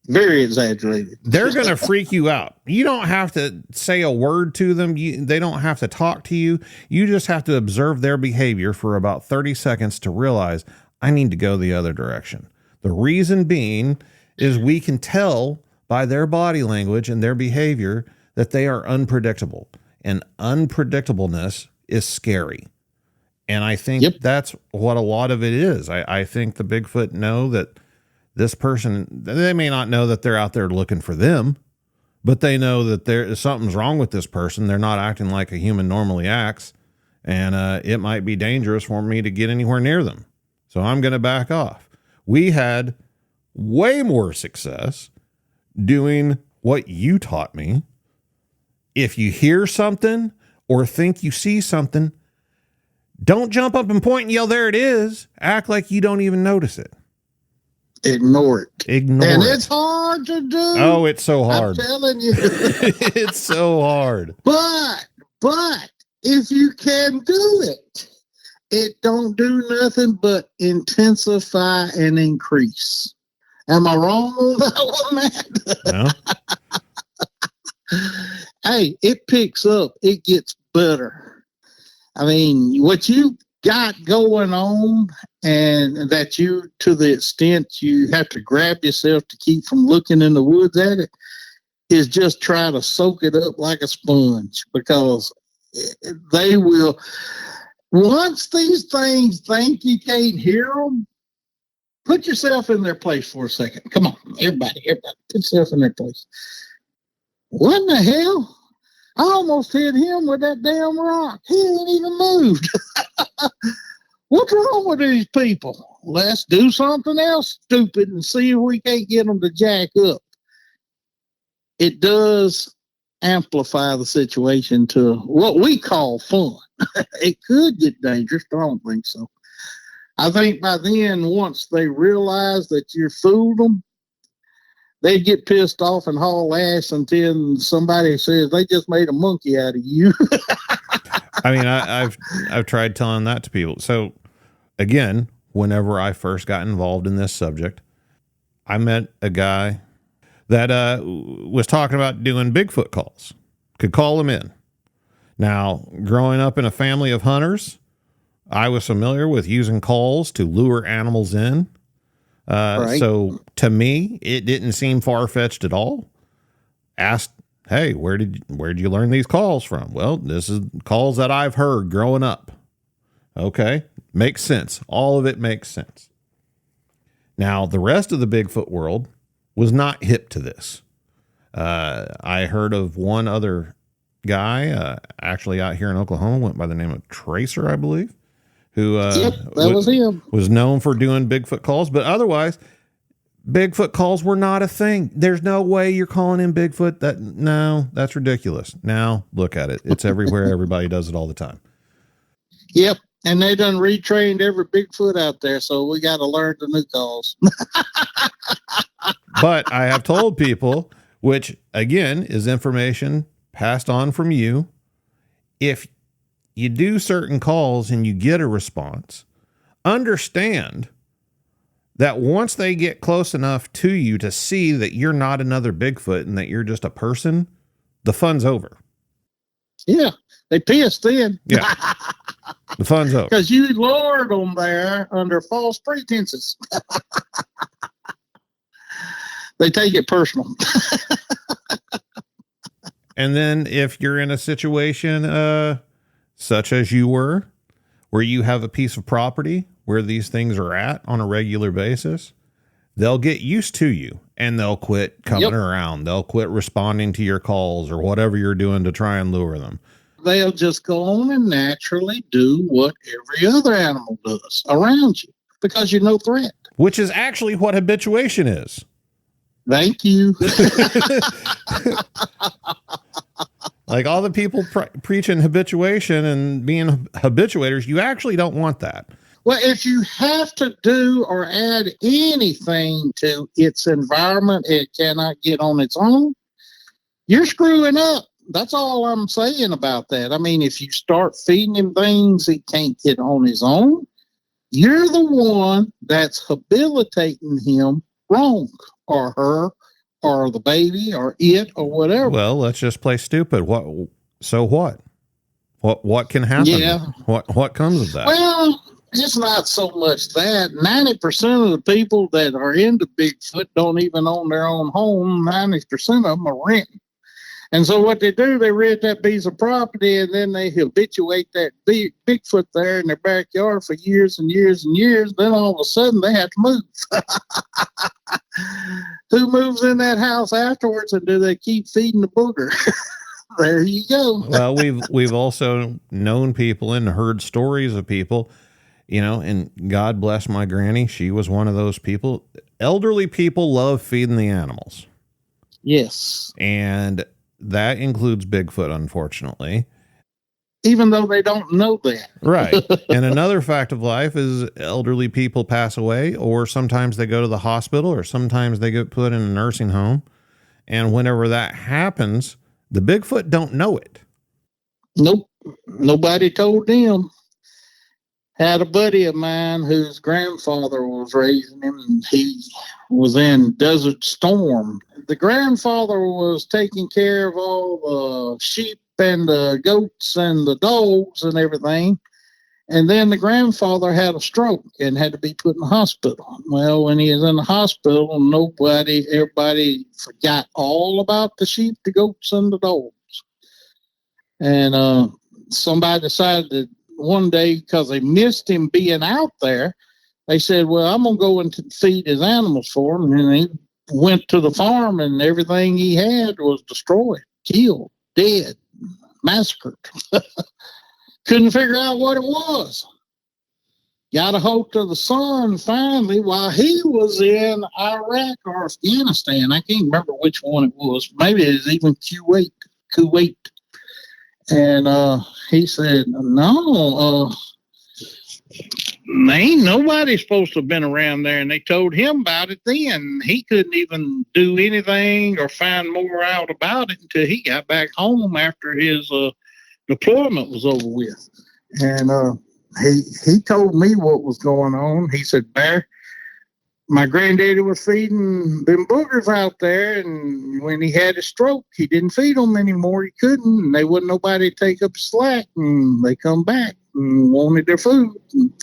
Very exaggerated. They're going to freak you out. You don't have to say a word to them. They don't have to talk to you. You just have to observe their behavior for about 30 seconds to realize, I need to go the other direction. The reason being is we can tell by their body language and their behavior that they are unpredictable. And unpredictableness is scary. And I think that's what a lot of it is. I think the Bigfoot know that this person, they may not know that they're out there looking for them, but they know that something's wrong with this person. They're not acting like a human normally acts. And it might be dangerous for me to get anywhere near them. So I'm going to back off. We had way more success doing what you taught me. If you hear something or think you see something, don't jump up and point and yell, there it is. Act like you don't even notice it. Ignore it. Ignore and it. it's hard to do. Oh, it's so hard. I'm telling you. It's so hard. But if you can do it, it don't do nothing but intensify and increase. Am I wrong on that one, Matt? No. Hey, it picks up. It gets better. I mean, what you got going on, and that you, to the extent you have to grab yourself to keep from looking in the woods at it, is just try to soak it up like a sponge, because they will, once these things think you can't hear them, put yourself in their place for a second. Come on, everybody, put yourself in their place. What in the hell? I almost hit him with that damn rock. He ain't even moved. What's wrong with these people? Let's do something else stupid and see if we can't get them to jack up. It does amplify the situation to what we call fun. It could get dangerous, but I don't think so. I think by then, once they realize that you fooled them, they get pissed off and haul ass until somebody says they just made a monkey out of you. I mean, I've tried telling that to people. So again, whenever I first got involved in this subject, I met a guy that was talking about doing Bigfoot calls. Could call them in. Now, growing up in a family of hunters, I was familiar with using calls to lure animals in. Right. So to me, it didn't seem far-fetched at all. Asked, hey, where'd you learn these calls from? Well, this is calls that I've heard growing up. Okay. Makes sense. All of it makes sense. Now, the rest of the Bigfoot world was not hip to this. I heard of one other guy, actually out here in Oklahoma, went by the name of Tracer, I believe, who was him. Was known for doing Bigfoot calls, but otherwise, Bigfoot calls were not a thing. There's no way you're calling in Bigfoot. That's ridiculous. Now look at it. It's everywhere. Everybody does it all the time. Yep. And they done retrained every Bigfoot out there, so we got to learn the new calls. But I have told people, which again is information passed on from you, if you do certain calls and you get a response, understand that once they get close enough to you to see that you're not another Bigfoot and that you're just a person, the fun's over. Yeah, they pissed in. Yeah, the fun's over. Because you lured them there under false pretenses. They take it personal. And then if you're in a situation such as you were, where you have a piece of property where these things are at on a regular basis, they'll get used to you and they'll quit coming around. They'll quit responding to your calls or whatever you're doing to try and lure them. They'll just go on and naturally do what every other animal does around you because you're no threat. Which is actually what habituation is. Thank you. Like all the people preaching habituation and being habituators, you actually don't want that. Well, if you have to do or add anything to its environment, it cannot get on its own, you're screwing up. That's all I'm saying about that. I mean, if you start feeding him things he can't get on his own, you're the one that's habilitating him wrong, or her, or the baby, or it, or whatever. Well, let's just play stupid. So what? What can happen? Yeah. What comes of that? Well, it's not so much that. 90% of the people that are into Bigfoot don't even own their own home. 90% of them are renting. And so what they do, they rent that piece of property and then they habituate that Bigfoot there in their backyard for years and years and years. Then all of a sudden they have to move. Who moves in that house afterwards, and do they keep feeding the booger? There you go. Well, we've also known people and heard stories of people, and God bless my granny. She was one of those people. Elderly people love feeding the animals. Yes. And that includes Bigfoot, unfortunately. even though they don't know that. Right. And another fact of life is elderly people pass away, or sometimes they go to the hospital, or sometimes they get put in a nursing home. And whenever that happens, the Bigfoot don't know it. Nope. Nobody told them. Had a buddy of mine whose grandfather was raising him, and he was in Desert Storm. The grandfather was taking care of all the sheep and the goats and the dogs and everything. And then the grandfather had a stroke and had to be put in the hospital. Well, when he was in the hospital, everybody forgot all about the sheep, the goats, and the dogs. And somebody decided that one day, because they missed him being out there, they said, well, I'm going to go and feed his animals for him. And he went to the farm, and everything he had was destroyed, killed, dead, massacred. Couldn't figure out what it was. Got a hold of the son finally while he was in Iraq or Afghanistan. I can't remember which one it was. Maybe it was even Kuwait. And he said, no, ain't nobody supposed to have been around there. And they told him about it then. He couldn't even do anything or find more out about it until he got back home after his deployment was over with. And he told me what was going on. He said, Bear, my granddaddy was feeding them boogers out there, and when he had a stroke, he didn't feed them anymore. He couldn't, and they wouldn't nobody take up slack, and they come back and wanted their food. And,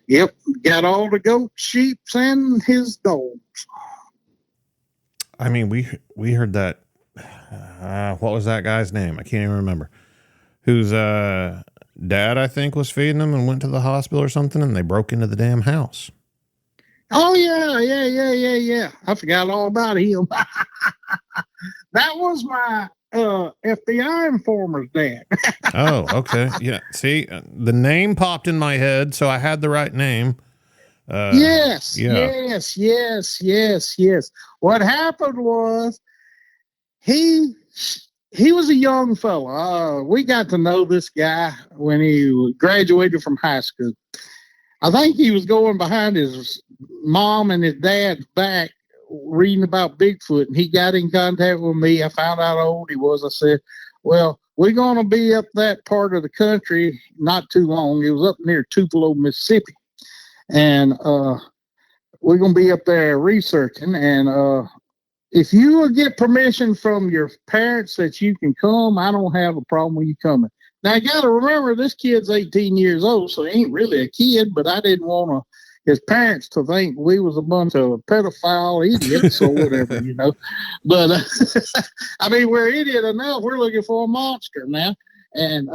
yep, got all the goats, sheep, and his dogs. I mean, we heard that. What was that guy's name? I can't even remember. Whose dad, I think, was feeding them and went to the hospital or something, and they broke into the damn house. Oh, yeah. I forgot all about him. That was my FBI informer's dad. Oh, okay. Yeah. See, the name popped in my head, so I had the right name. Yes. What happened was he was a young fella. We got to know this guy when he graduated from high school. I think he was going behind his mom and his dad's back reading about Bigfoot, and he got in contact with me. I found out how old he was. I said, well, we're going to be up that part of the country not too long. It was up near Tupelo, Mississippi. And we're going to be up there researching. And if you will get permission from your parents that you can come, I don't have a problem with you coming. Now, you got to remember, this kid's 18 years old, so he ain't really a kid, but I didn't want his parents to think we was a bunch of pedophile idiots or whatever, you know. But, I mean, we're idiot enough. We're looking for a monster now. And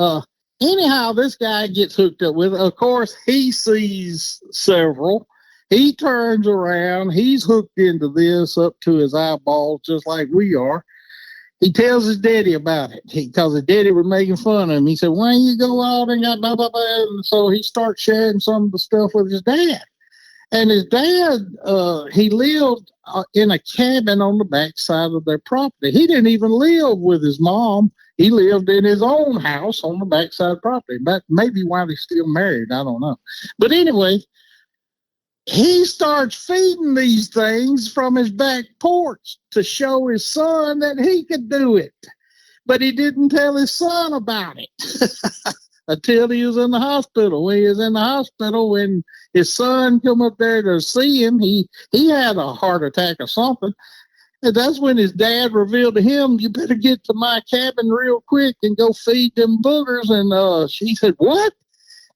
anyhow, this guy gets hooked up with, of course, he sees several. He turns around. He's hooked into this up to his eyeballs, just like we are. He tells his daddy about it because his daddy was making fun of him. He said, why don't you go out and got blah, blah, blah. And so he starts sharing some of the stuff with his dad. And his dad, he lived in a cabin on the backside of their property. He didn't even live with his mom. He lived in his own house on the backside of the property. But maybe while he's still married, I don't know. But anyway, he starts feeding these things from his back porch to show his son that he could do it. But he didn't tell his son about it until he was in the hospital. When he was in the hospital, when his son come up there to see him, he had a heart attack or something. And that's when his dad revealed to him, you better get to my cabin real quick and go feed them boogers. And she said, what?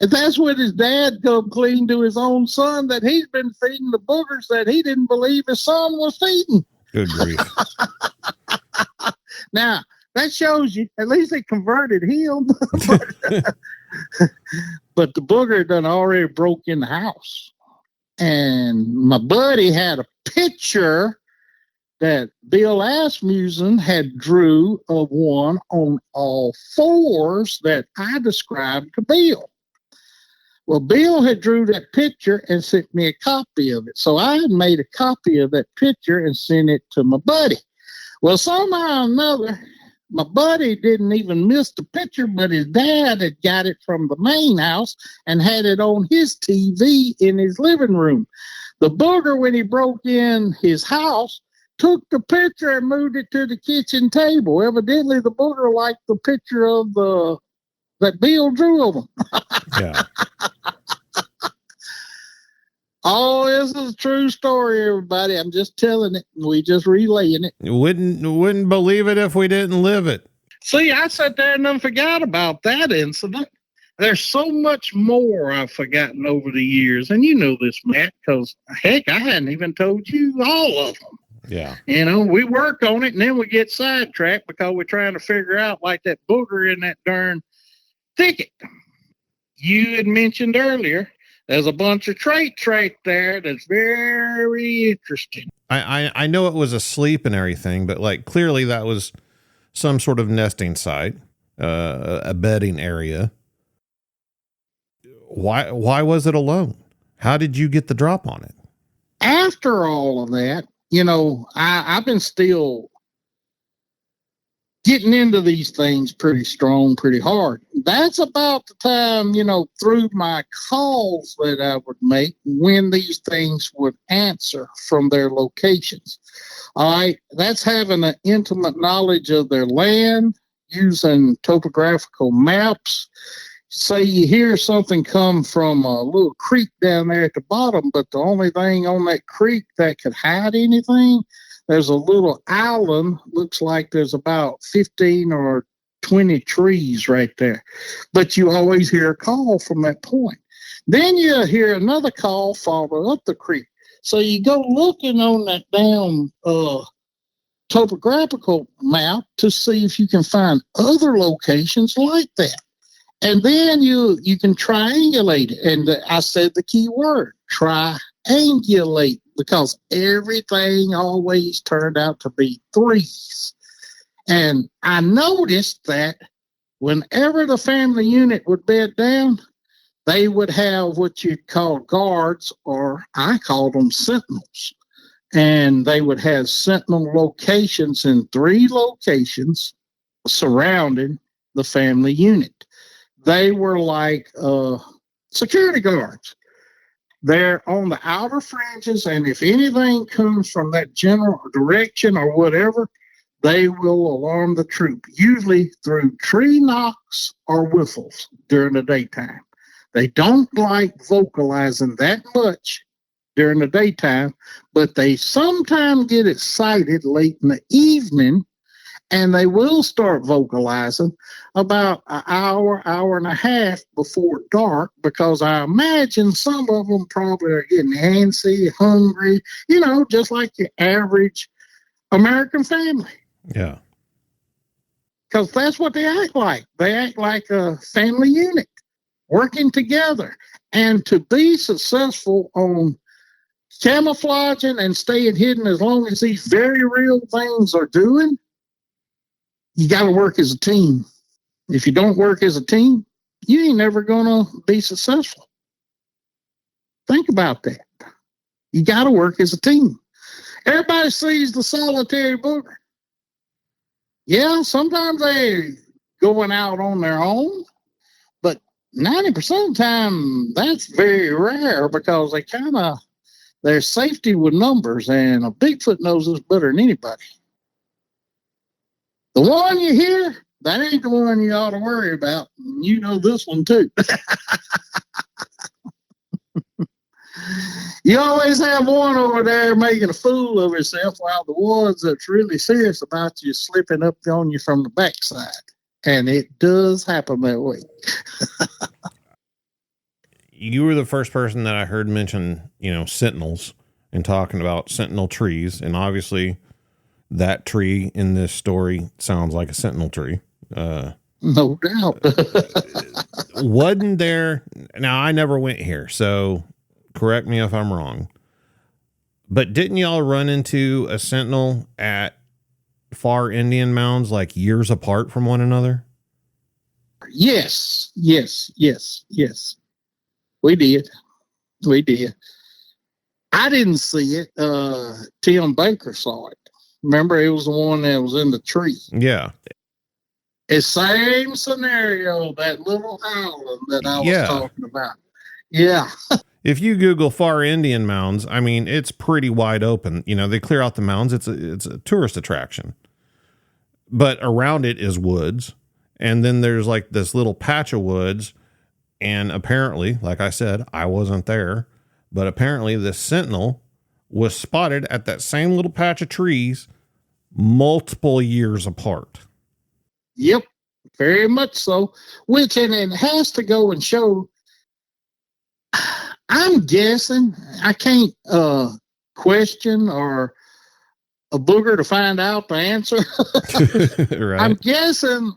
And that's when his dad come clean to his own son that he's been feeding the boogers that he didn't believe his son was feeding. Good grief. Now, that shows you, at least they converted him. But the booger done already broke in the house. And my buddy had a picture that Bill Asmussen had drew of one on all fours that I described to Bill. Well, Bill had drew that picture and sent me a copy of it. So I had made a copy of that picture and sent it to my buddy. Well, somehow or another, My buddy didn't even miss the picture, but his dad had got it from the main house and had it on his TV in his living room. The booger, when he broke in his house, took the picture and moved it to the kitchen table. Evidently, the booger liked the picture of that Bill drew of him. Yeah. Oh, this is a true story, everybody. I'm just telling it. We just relaying it. Wouldn't believe it if we didn't live it. See, I sat there and then forgot about that incident. There's so much more I've forgotten over the years. And you know this, Matt, because, heck, I hadn't even told you all of them. Yeah. You know, we work on it, and then we get sidetracked because we're trying to figure out, like that booger in that darn thicket. You had mentioned earlier, there's a bunch of traits right there that's very interesting. I know it was asleep and everything, but like clearly that was some sort of nesting site, a bedding area. Why was it alone? How did you get the drop on it? After all of that, you know, I've been still getting into these things pretty strong, pretty hard. That's about the time, you know, through my calls that I would make when these things would answer from their locations. All right. That's having an intimate knowledge of their land, using topographical maps. Say you hear something come from a little creek down there at the bottom, but the only thing on that creek that could hide anything, there's a little island. Looks like there's about 15 or 20 trees right there. But you always hear a call from that point. Then you hear another call follow up the creek. So you go looking on that damn topographical map to see if you can find other locations like that. And then you can triangulate it. And I said the key word, triangulate, because everything always turned out to be threes. And I noticed that whenever the family unit would bed down, they would have what you'd call guards, or I called them sentinels. And they would have sentinel locations in 3 locations surrounding the family unit. They were like security guards. They're on the outer fringes, and if anything comes from that general direction or whatever, they will alarm the troop, usually through tree knocks or whistles during the daytime. They don't like vocalizing that much during the daytime, but they sometimes get excited late in the evening, and they will start vocalizing about an hour, hour and a half before dark, because I imagine some of them probably are getting antsy, hungry, you know, just like your average American family. Yeah. Because that's what they act like. They act like a family unit working together. And to be successful on camouflaging and staying hidden as long as these very real things are doing, you got to work as a team. If you don't work as a team, you ain't never going to be successful. Think about that. You got to work as a team. Everybody sees the solitary booger. Yeah, sometimes they're going out on their own, but 90% of the time, that's very rare, because there's safety with numbers, and a Bigfoot knows this better than anybody. The one you hear, that ain't the one you ought to worry about. You know this one too. You always have one over there making a fool of himself, while the ones that's really serious about you slipping up on you from the backside. And it does happen that way. You were the first person that I heard mention, you know, sentinels, and talking about sentinel trees. And obviously that tree in this story sounds like a sentinel tree. No doubt. Wasn't there? Now, I never went here, so correct me if I'm wrong, but didn't y'all run into a sentinel at far Indian mounds, like years apart from one another? Yes. We did. I didn't see it. Tim Baker saw it. Remember, it was the one that was in the tree. Yeah. It's same scenario, that little island that I was talking about. Yeah. If you Google Far Indian Mounds, I mean, it's pretty wide open. You know, they clear out the mounds. It's a tourist attraction. But around it is woods. And then there's like this little patch of woods. And apparently, like I said, I wasn't there, but apparently this sentinel was spotted at that same little patch of trees multiple years apart. Yep, very much so. Which, and it has to go and show, I'm guessing, I can't question or a booger to find out the answer. Right. I'm guessing,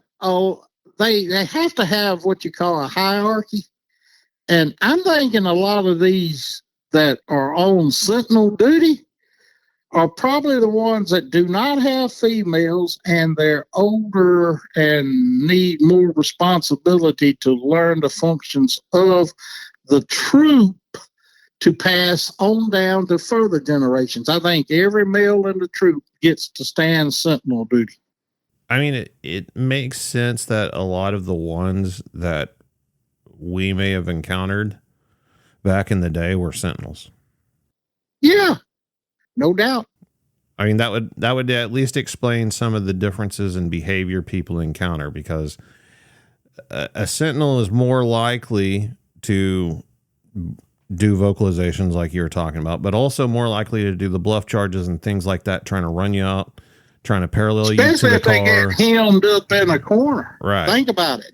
they have to have what you call a hierarchy. And I'm thinking a lot of these that are on sentinel duty are probably the ones that do not have females and they're older and need more responsibility to learn the functions of the troop to pass on down to further generations. I think every male in the troop gets to stand sentinel duty. I mean, it makes sense that a lot of the ones that we may have encountered back in the day were sentinels. Yeah, no doubt. I mean, that would at least explain some of the differences in behavior people encounter, because a sentinel is more likely to do vocalizations like you were talking about, but also more likely to do the bluff charges and things like that, trying to run you out, trying to parallel you to the car. Especially if they get hemmed up in a corner. Right. Think about it.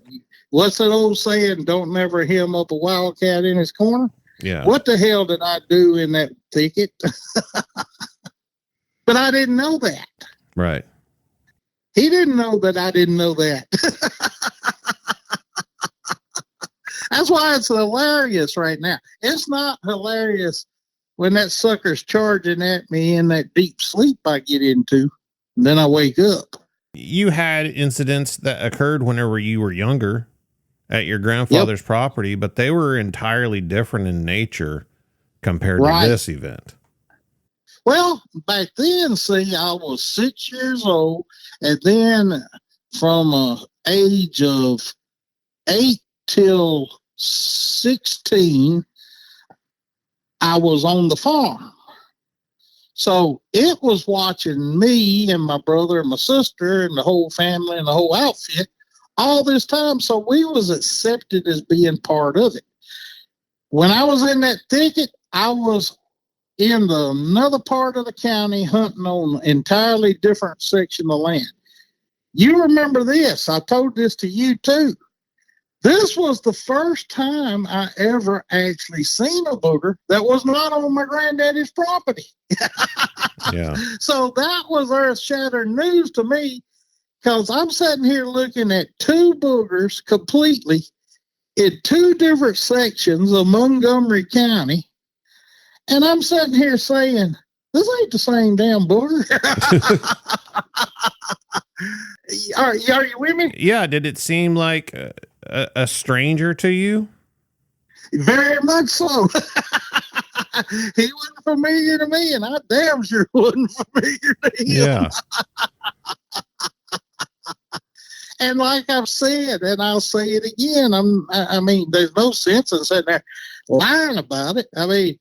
What's that old saying? Don't never hem up a wildcat in his corner. Yeah. What the hell did I do in that thicket? But I didn't know that. Right. He didn't know that I didn't know that. That's why it's hilarious right now. It's not hilarious when that sucker's charging at me in that deep sleep I get into, and then I wake up. You had incidents that occurred whenever you were younger at your grandfather's property, but they were entirely different in nature compared to this event. Well, back then, see, I was 6 years old, and then from age of 8 till 16, I was on the farm. So it was watching me and my brother and my sister and the whole family and the whole outfit all this time. So we was accepted as being part of it. When I was in that thicket, I was in another part of the county hunting on an entirely different section of land. You remember this. I told this to you too. This was the first time I ever actually seen a booger that was not on my granddaddy's property. Yeah. So that was earth-shattering news to me, because I'm sitting here looking at two boogers completely in two different sections of Montgomery County, and I'm sitting here saying, this ain't the same damn booger. Are you with me? Yeah. Did it seem like a stranger to you? Very much so. He wasn't familiar to me, and I damn sure wasn't familiar to him. Yeah. And like I've said, and I'll say it again, I mean, there's no sense in sitting there lying about it. I mean,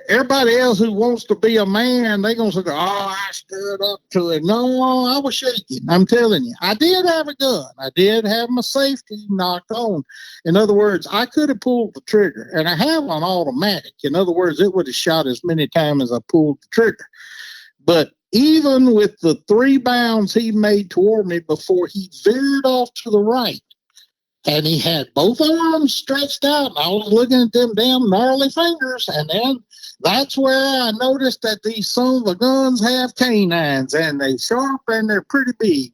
everybody else who wants to be a man, they're going to say, oh, I stood up to it. No, I was shaking. I'm telling you. I did have a gun. I did have my safety knocked on. In other words, I could have pulled the trigger, and I have an automatic. In other words, it would have shot as many times as I pulled the trigger. But even with the 3 bounds he made toward me before he veered off to the right, and he had both arms stretched out, and I was looking at them damn gnarly fingers, and then that's where I noticed that these sons of guns have canines, and they're sharp and they're pretty big.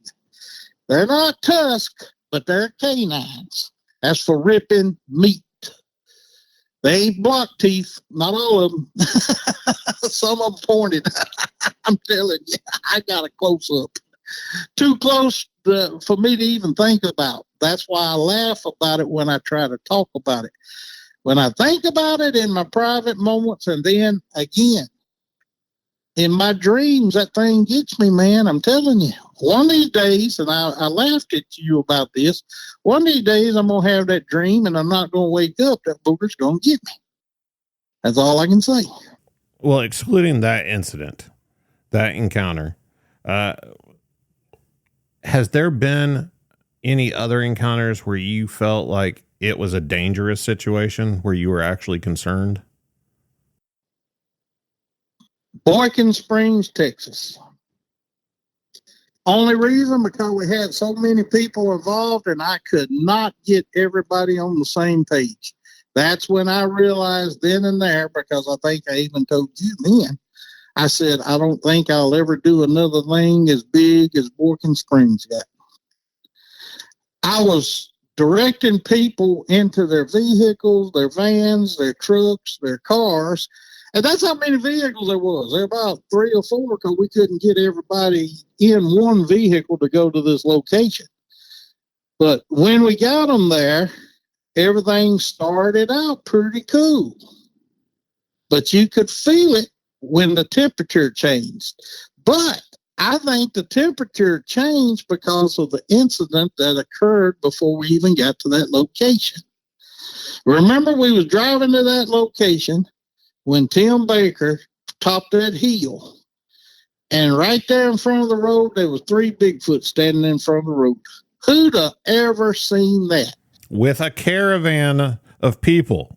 They're not tusk, but they're canines. That's for ripping meat. They ain't block teeth, not all of them. Some of them pointed. I'm telling you, I got a close up. Too close for me to even think about. That's why I laugh about it when I try to talk about it. When I think about it in my private moments, and then again, in my dreams, that thing gets me, man. I'm telling you. one of these days, and I laughed at you about this, one of these days I'm going to have that dream and I'm not going to wake up. That booger's going to get me. That's all I can say. Well, excluding that incident, that encounter, has there been any other encounters where you felt like it was a dangerous situation where you were actually concerned? Boykin Springs, Texas. Only reason because we had so many people involved and I could not get everybody on the same page. That's when I realized then and there, because I think I even told you then, I said, I don't think I'll ever do another thing as big as Boykin Springs got. I was directing people into their vehicles, their vans, their trucks, their cars. And that's how many vehicles there was. There were about 3 or 4 because we couldn't get everybody in one vehicle to go to this location. But when we got them there, everything started out pretty cool. But you could feel it when the temperature changed. But I think the temperature changed because of the incident that occurred before we even got to that location. Remember, we was driving to that location when Tim Baker topped that hill. And right there in front of the road, there was 3 Bigfoot standing in front of the road. Who'd have ever seen that? With a caravan of people,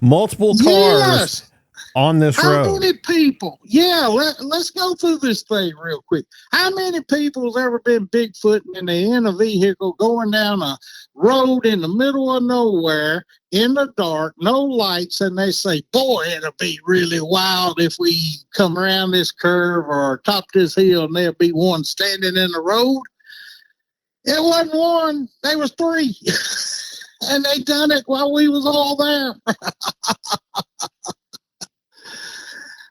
multiple cars. Yes. On this road. How many people? Yeah, let's go through this thing real quick. How many people's ever been Bigfooting and they're in a vehicle going down a road in the middle of nowhere in the dark, no lights, and they say, boy, it'll be really wild if we come around this curve or top this hill and there'll be one standing in the road? It wasn't one. There was 3. And they done it while we was all there.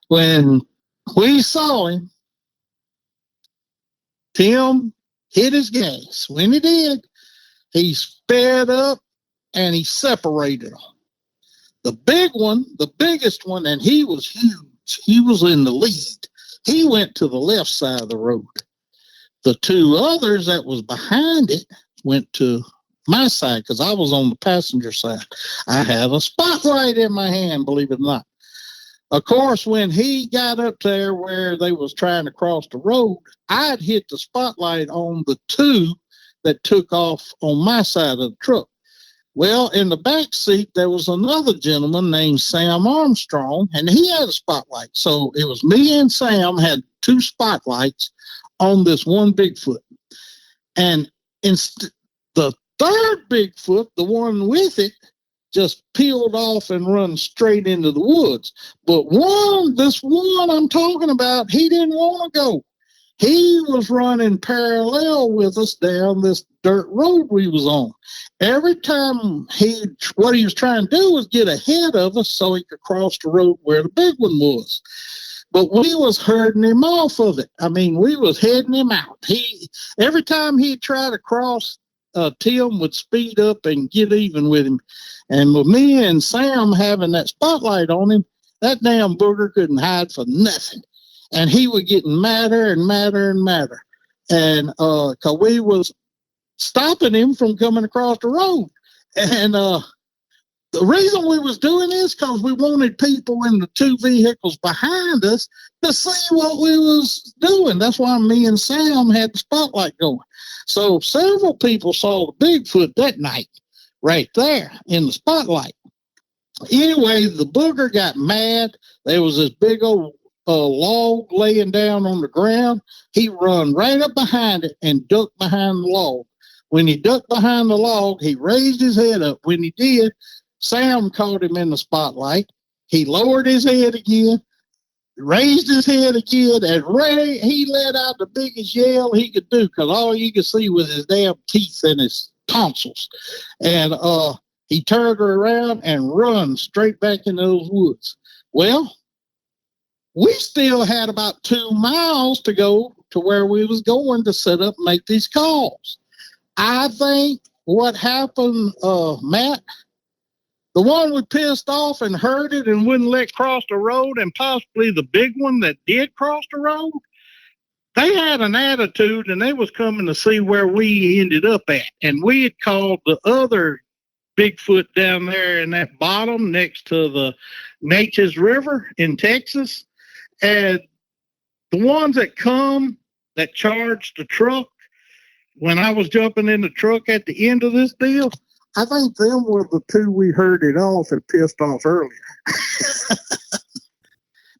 When we saw him, Tim hit his gas. When he did, he sped up and he separated them. The big one, the biggest one, and he was huge. He was in the lead. He went to the left side of the road. The 2 others that was behind it went to my side because I was on the passenger side. I had a spotlight in my hand, believe it or not. Of course, when he got up there where they was trying to cross the road, I'd hit the spotlight on the 2 that took off on my side of the truck. Well, in the back seat, there was another gentleman named Sam Armstrong, and he had a spotlight. So it was me and Sam had 2 spotlights on this one Bigfoot. And the 3rd Bigfoot, the one with it, just peeled off and run straight into the woods. But this one I'm talking about, he didn't want to go. He was running parallel with us down this dirt road we was on. Every time what he was trying to do was get ahead of us so he could cross the road where the big one was. But we was herding him off of it. I mean, we was heading him out. Every time he'd try to cross, Tim would speed up and get even with him. And with me and Sam having that spotlight on him, that damn booger couldn't hide for nothing. And he was getting madder and madder and madder. And because we was stopping him from coming across the road. And the reason we was doing this because we wanted people in the 2 vehicles behind us to see what we was doing. That's why me and Sam had the spotlight going. So several people saw the Bigfoot that night right there in the spotlight. Anyway, the booger got mad. There was this big old log laying down on the ground. He run right up behind it and ducked behind the log. When he ducked behind the log, he raised his head up. When he did, Sam caught him in the spotlight. He lowered his head again, raised his head again, and he let out the biggest yell he could do because all you could see was his damn teeth and his tonsils. And he turned her around and run straight back in those woods. Well, we still had about 2 miles to go to where we was going to set up and make these calls. I think what happened, Matt, the one we pissed off and herded and wouldn't let cross the road, and possibly the big one that did cross the road, they had an attitude, and they was coming to see where we ended up at. And we had called the other Bigfoot down there in that bottom next to the Natchez River in Texas. And the ones that charged the truck, when I was jumping in the truck at the end of this deal, I think them were the two we herded off and pissed off earlier.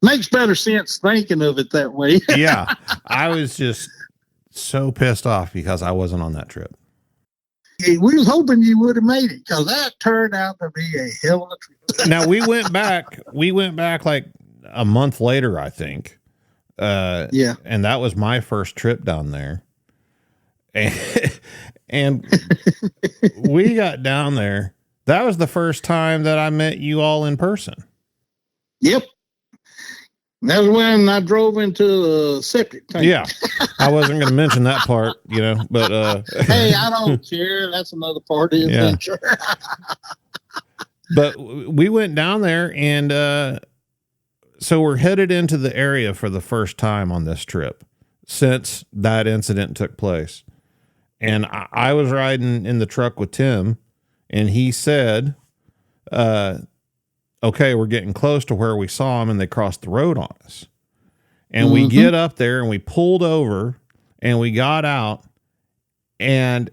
Makes better sense thinking of it that way. Yeah. I was just so pissed off because I wasn't on that trip. We was hoping you would have made it, because that turned out to be a hell of a trip. Now we went back like a month later, I think. Yeah. And that was my first trip down there. And we got down there. That was the first time that I met you all in person. Yep. That was when I drove into a septic tank. Yeah. I wasn't going to mention that part, but, hey, I don't care. That's another part of the adventure. But we went down there, and, so we're headed into the area for the first time on this trip since that incident took place. And I was riding in the truck with Tim, and he said, okay, we're getting close to where we saw them, and they crossed the road on us. And we get up there, and we pulled over, and we got out, and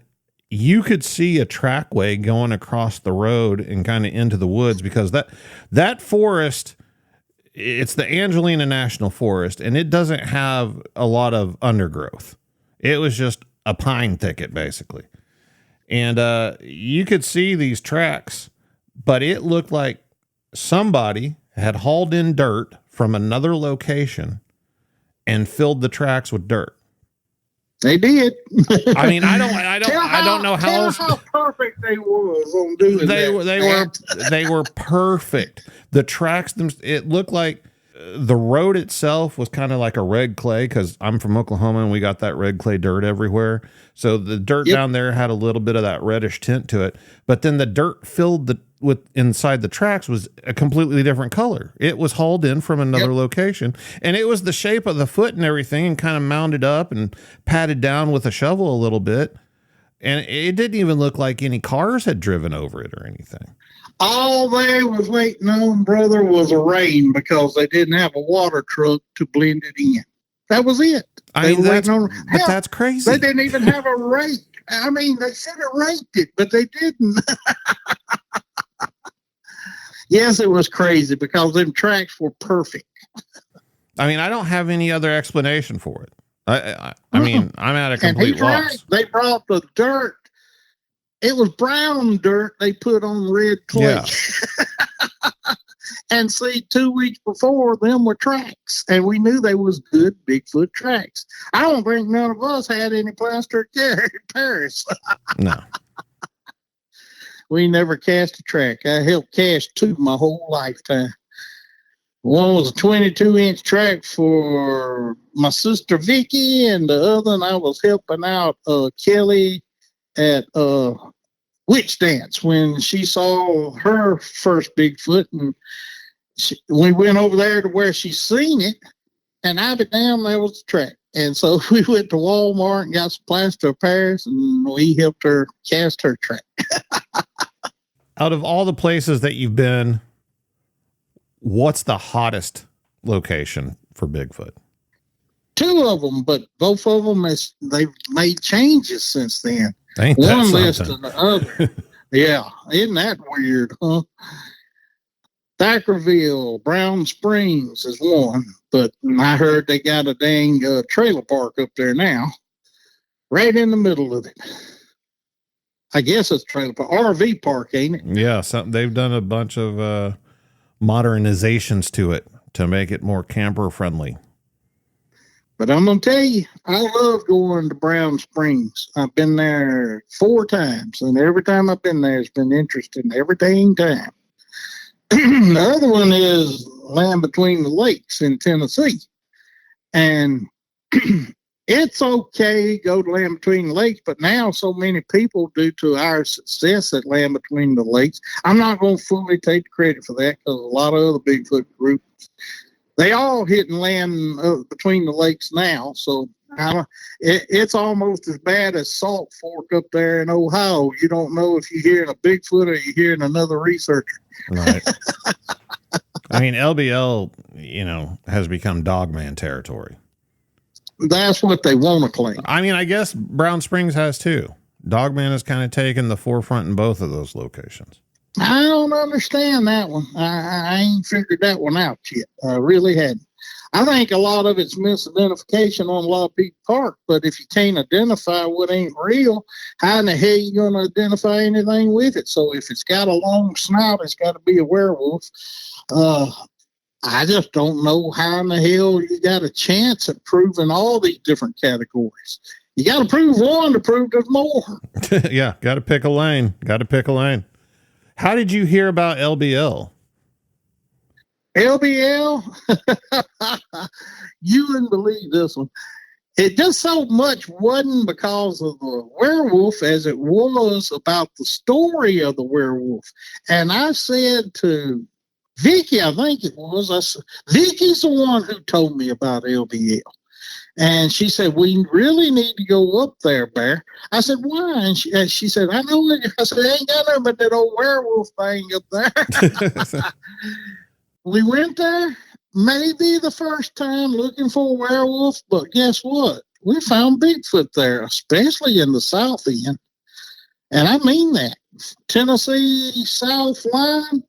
you could see a trackway going across the road and kind of into the woods, because that forest, it's the Angelina National Forest, and it doesn't have a lot of undergrowth. It was just a pine thicket, basically. And you could see these tracks, but it looked like somebody had hauled in dirt from another location and filled the tracks with dirt. They did. I mean, I don't know how perfect they was on doing that. They were perfect. The tracks, it looked like the road itself was kind of like a red clay, because I'm from Oklahoma and we got that red clay dirt everywhere. So the dirt down there had a little bit of that reddish tint to it, but then the dirt filled with inside the tracks was a completely different color. It was hauled in from another location, and it was the shape of the foot and everything, and kind of mounded up and patted down with a shovel a little bit. And it didn't even look like any cars had driven over it or anything. All they was waiting on, brother, was a rain, because they didn't have a water truck to blend it in. That was it. That's crazy. They didn't even have a rake. I mean, they should have raked it, but they didn't. Yes, it was crazy, because them tracks were perfect. I mean, I don't have any other explanation for it. I mean, I'm at a complete loss. They brought the dirt. It was brown dirt they put on red clay. Yeah. And see, 2 weeks before, them were tracks, and we knew they was good Bigfoot tracks. I don't think none of us had any plaster in Paris. No. We never cast a track. I helped cast 2 my whole lifetime. One was a 22-inch track for my sister Vicky, and the other one I was helping out Kelly at Witch Dance when she saw her first Bigfoot, and we went over there to where she seen it, and I bet damn there was the track. And so we went to Walmart and got some plaster of Paris, and we helped her cast her track. Out of all the places that you've been, what's the hottest location for Bigfoot? 2 of them, but both of them they've made changes since then. Ain't One that less something? than the other. Yeah, isn't that weird, huh? Thackerville, Brown Springs is one, but I heard they got a dang trailer park up there now, right in the middle of it. I guess it's trailer park, RV park, ain't it? Yeah, they've done a bunch of modernizations to it to make it more camper friendly. But I'm going to tell you, I love going to Brown Springs. I've been there 4 times, and every time I've been there, it's been interesting every dang time. The other one is Land Between the Lakes in Tennessee. And it's okay to go to Land Between the Lakes, but now so many people, due to our success at Land Between the Lakes, I'm not going to fully take the credit for that, because a lot of other Bigfoot groups, they all hitting land between the lakes now. So It's almost as bad as Salt Fork up there in Ohio. You don't know if you're hearing a Bigfoot or you're hearing another researcher. Right. I mean, LBL, has become dogman territory. That's what they want to claim. I mean, I guess Brown Springs has too. Dogman has kind of taken the forefront in both of those locations. I don't understand that one. I ain't figured that one out yet. I really hadn't. I think a lot of it's misidentification on a lot of people's part, but if you can't identify what ain't real, how in the hell you going to identify anything with it? So if it's got a long snout, it's got to be a werewolf. I just don't know how in the hell you got a chance at proving all these different categories. You got to prove one to prove there's more. Yeah, got to pick a lane. How did you hear about LBL? LBL? You wouldn't believe this one. It just so much wasn't because of the werewolf as it was about the story of the werewolf. And I said to Vicky, I think it was, Vicky's the one who told me about LBL. And she said, we really need to go up there, Bear. I said, why? And she said, I know it. I said, ain't got nothing but that old werewolf thing up there. We went there, maybe the first time looking for a werewolf, but guess what? We found Bigfoot there, especially in the south end. And I mean that. Tennessee South line.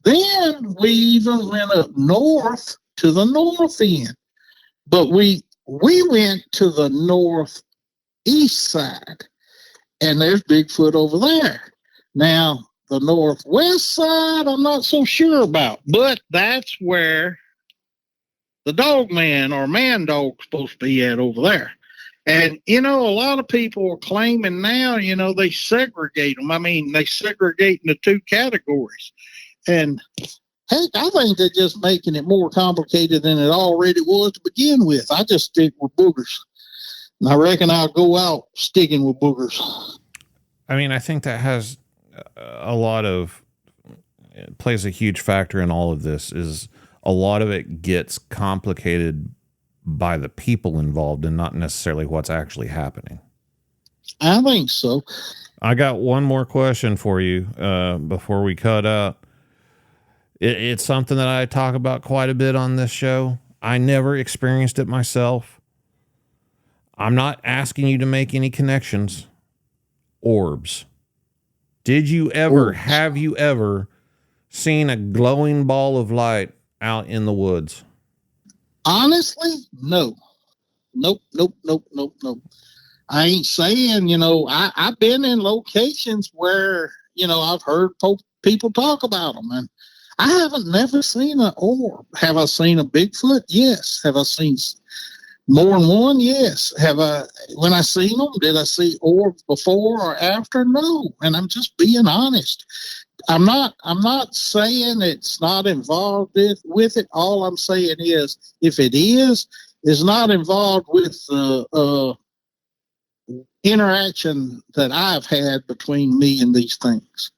Then we even went up north to the north end. But we went to the northeast side, and there's Bigfoot over there. Now, the northwest side, I'm not so sure about, but that's where the dog man or man dog's supposed to be at over there. And, a lot of people are claiming now, they segregate them. I mean, they segregate into two categories. And heck, I think they're just making it more complicated than it already was to begin with. I just stick with boogers. And I reckon I'll go out sticking with boogers. I mean, I think that has plays a huge factor in all of this. Is a lot of it gets complicated by the people involved and not necessarily what's actually happening. I think so. I got one more question for you before we cut out. It's something that I talk about quite a bit on this show. I never experienced it myself. I'm not asking you to make any connections. Orbs. Have you ever seen a glowing ball of light out in the woods? Honestly, no. Nope. I ain't saying, I've been in locations where, I've heard people talk about them, and I haven't never seen an orb. Have I seen a Bigfoot? Yes. Have I seen more than one? Yes. When I seen them, did I see orbs before or after? No. And I'm just being honest. I'm not saying it's not involved with it. All I'm saying is, if it is not involved with the interaction that I've had between me and these things.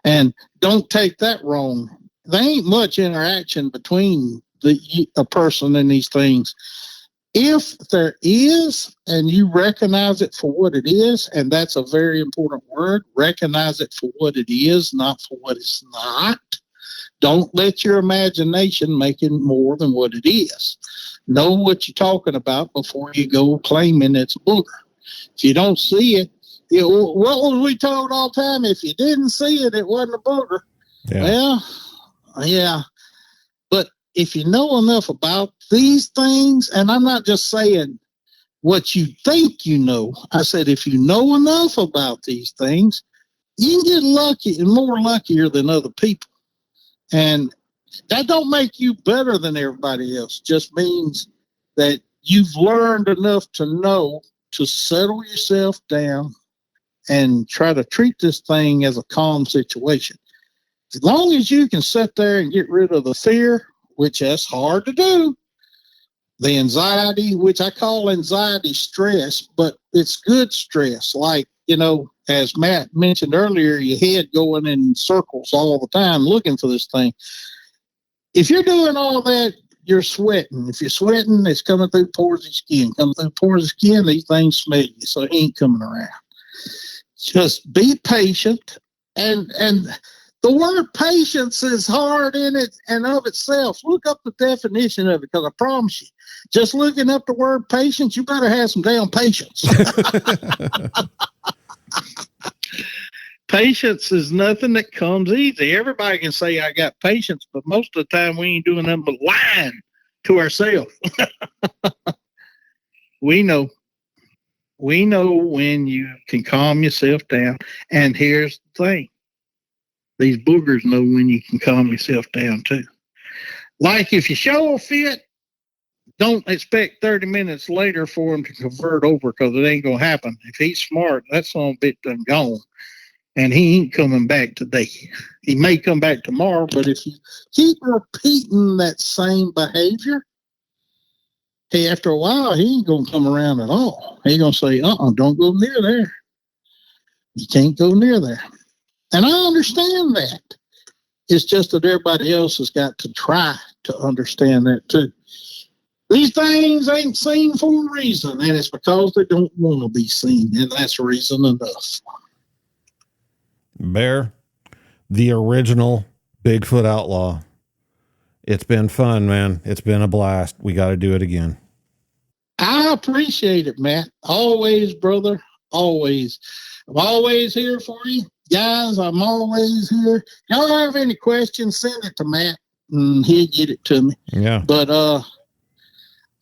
And don't take that wrong. There ain't much interaction between a person and these things. If there is, and you recognize it for what it is, and that's a very important word, recognize it for what it is, not for what it's not. Don't let your imagination make it more than what it is. Know what you're talking about before you go claiming it's a booger. If you don't see it, what was we told all the time? If you didn't see it, it wasn't a booger. Yeah. Well, yeah. But if you know enough about these things, and I'm not just saying what you think you know, I said if you know enough about these things, you can get lucky and more luckier than other people. And that don't make you better than everybody else. Just means that you've learned enough to know to settle yourself down and try to treat this thing as a calm situation. As long as you can sit there and get rid of the fear, which that's hard to do, the anxiety, which I call anxiety stress, but it's good stress. Like, as Matt mentioned earlier, your head going in circles all the time looking for this thing. If you're doing all that you're sweating. If you're sweating, it's coming through pores of your skin. Coming through pores of skin, these things smell you, so it ain't coming around. Just be patient, and the word patience is hard in it and of itself. Look up the definition of it, because I promise you, just looking up the word patience, you better have some damn patience. Patience is nothing that comes easy. Everybody can say I got patience, but most of the time we ain't doing nothing but lying to ourselves. We know when you can calm yourself down. And here's the thing. These boogers know when you can calm yourself down too. Like if you show a fit, don't expect 30 minutes later for him to convert over, because it ain't going to happen. If he's smart, that son of a bitch done gone. And he ain't coming back today. He may come back tomorrow, but if you keep repeating that same behavior, hey, after a while, he ain't going to come around at all. He's going to say, don't go near there. You can't go near there. And I understand that. It's just that everybody else has got to try to understand that too. These things ain't seen for a reason, and it's because they don't want to be seen, and that's reason enough. Bear, the original Bigfoot Outlaw. It's been fun, man. It's been a blast. We got to do it again. I appreciate it, Matt. Always, brother. Always. I'm always here for you. Guys, I'm always here. Y'all have any questions, send it to Matt, and he'll get it to me. Yeah. But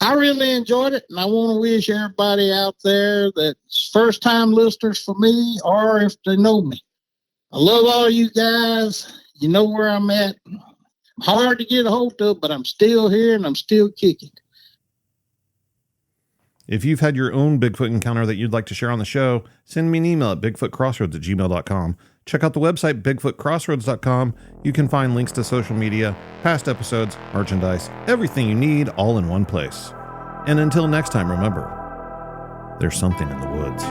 I really enjoyed it, and I want to wish everybody out there that's first-time listeners for me, or if they know me, I love all you guys. You know where I'm at. Hard to get a hold of, but I'm still here and I'm still kicking. If you've had your own Bigfoot encounter that you'd like to share on the show, send me an email at bigfootcrossroads@gmail.com. Check out the website, bigfootcrossroads.com. You can find links to social media, past episodes, merchandise, everything you need all in one place. And until next time, remember, there's something in the woods.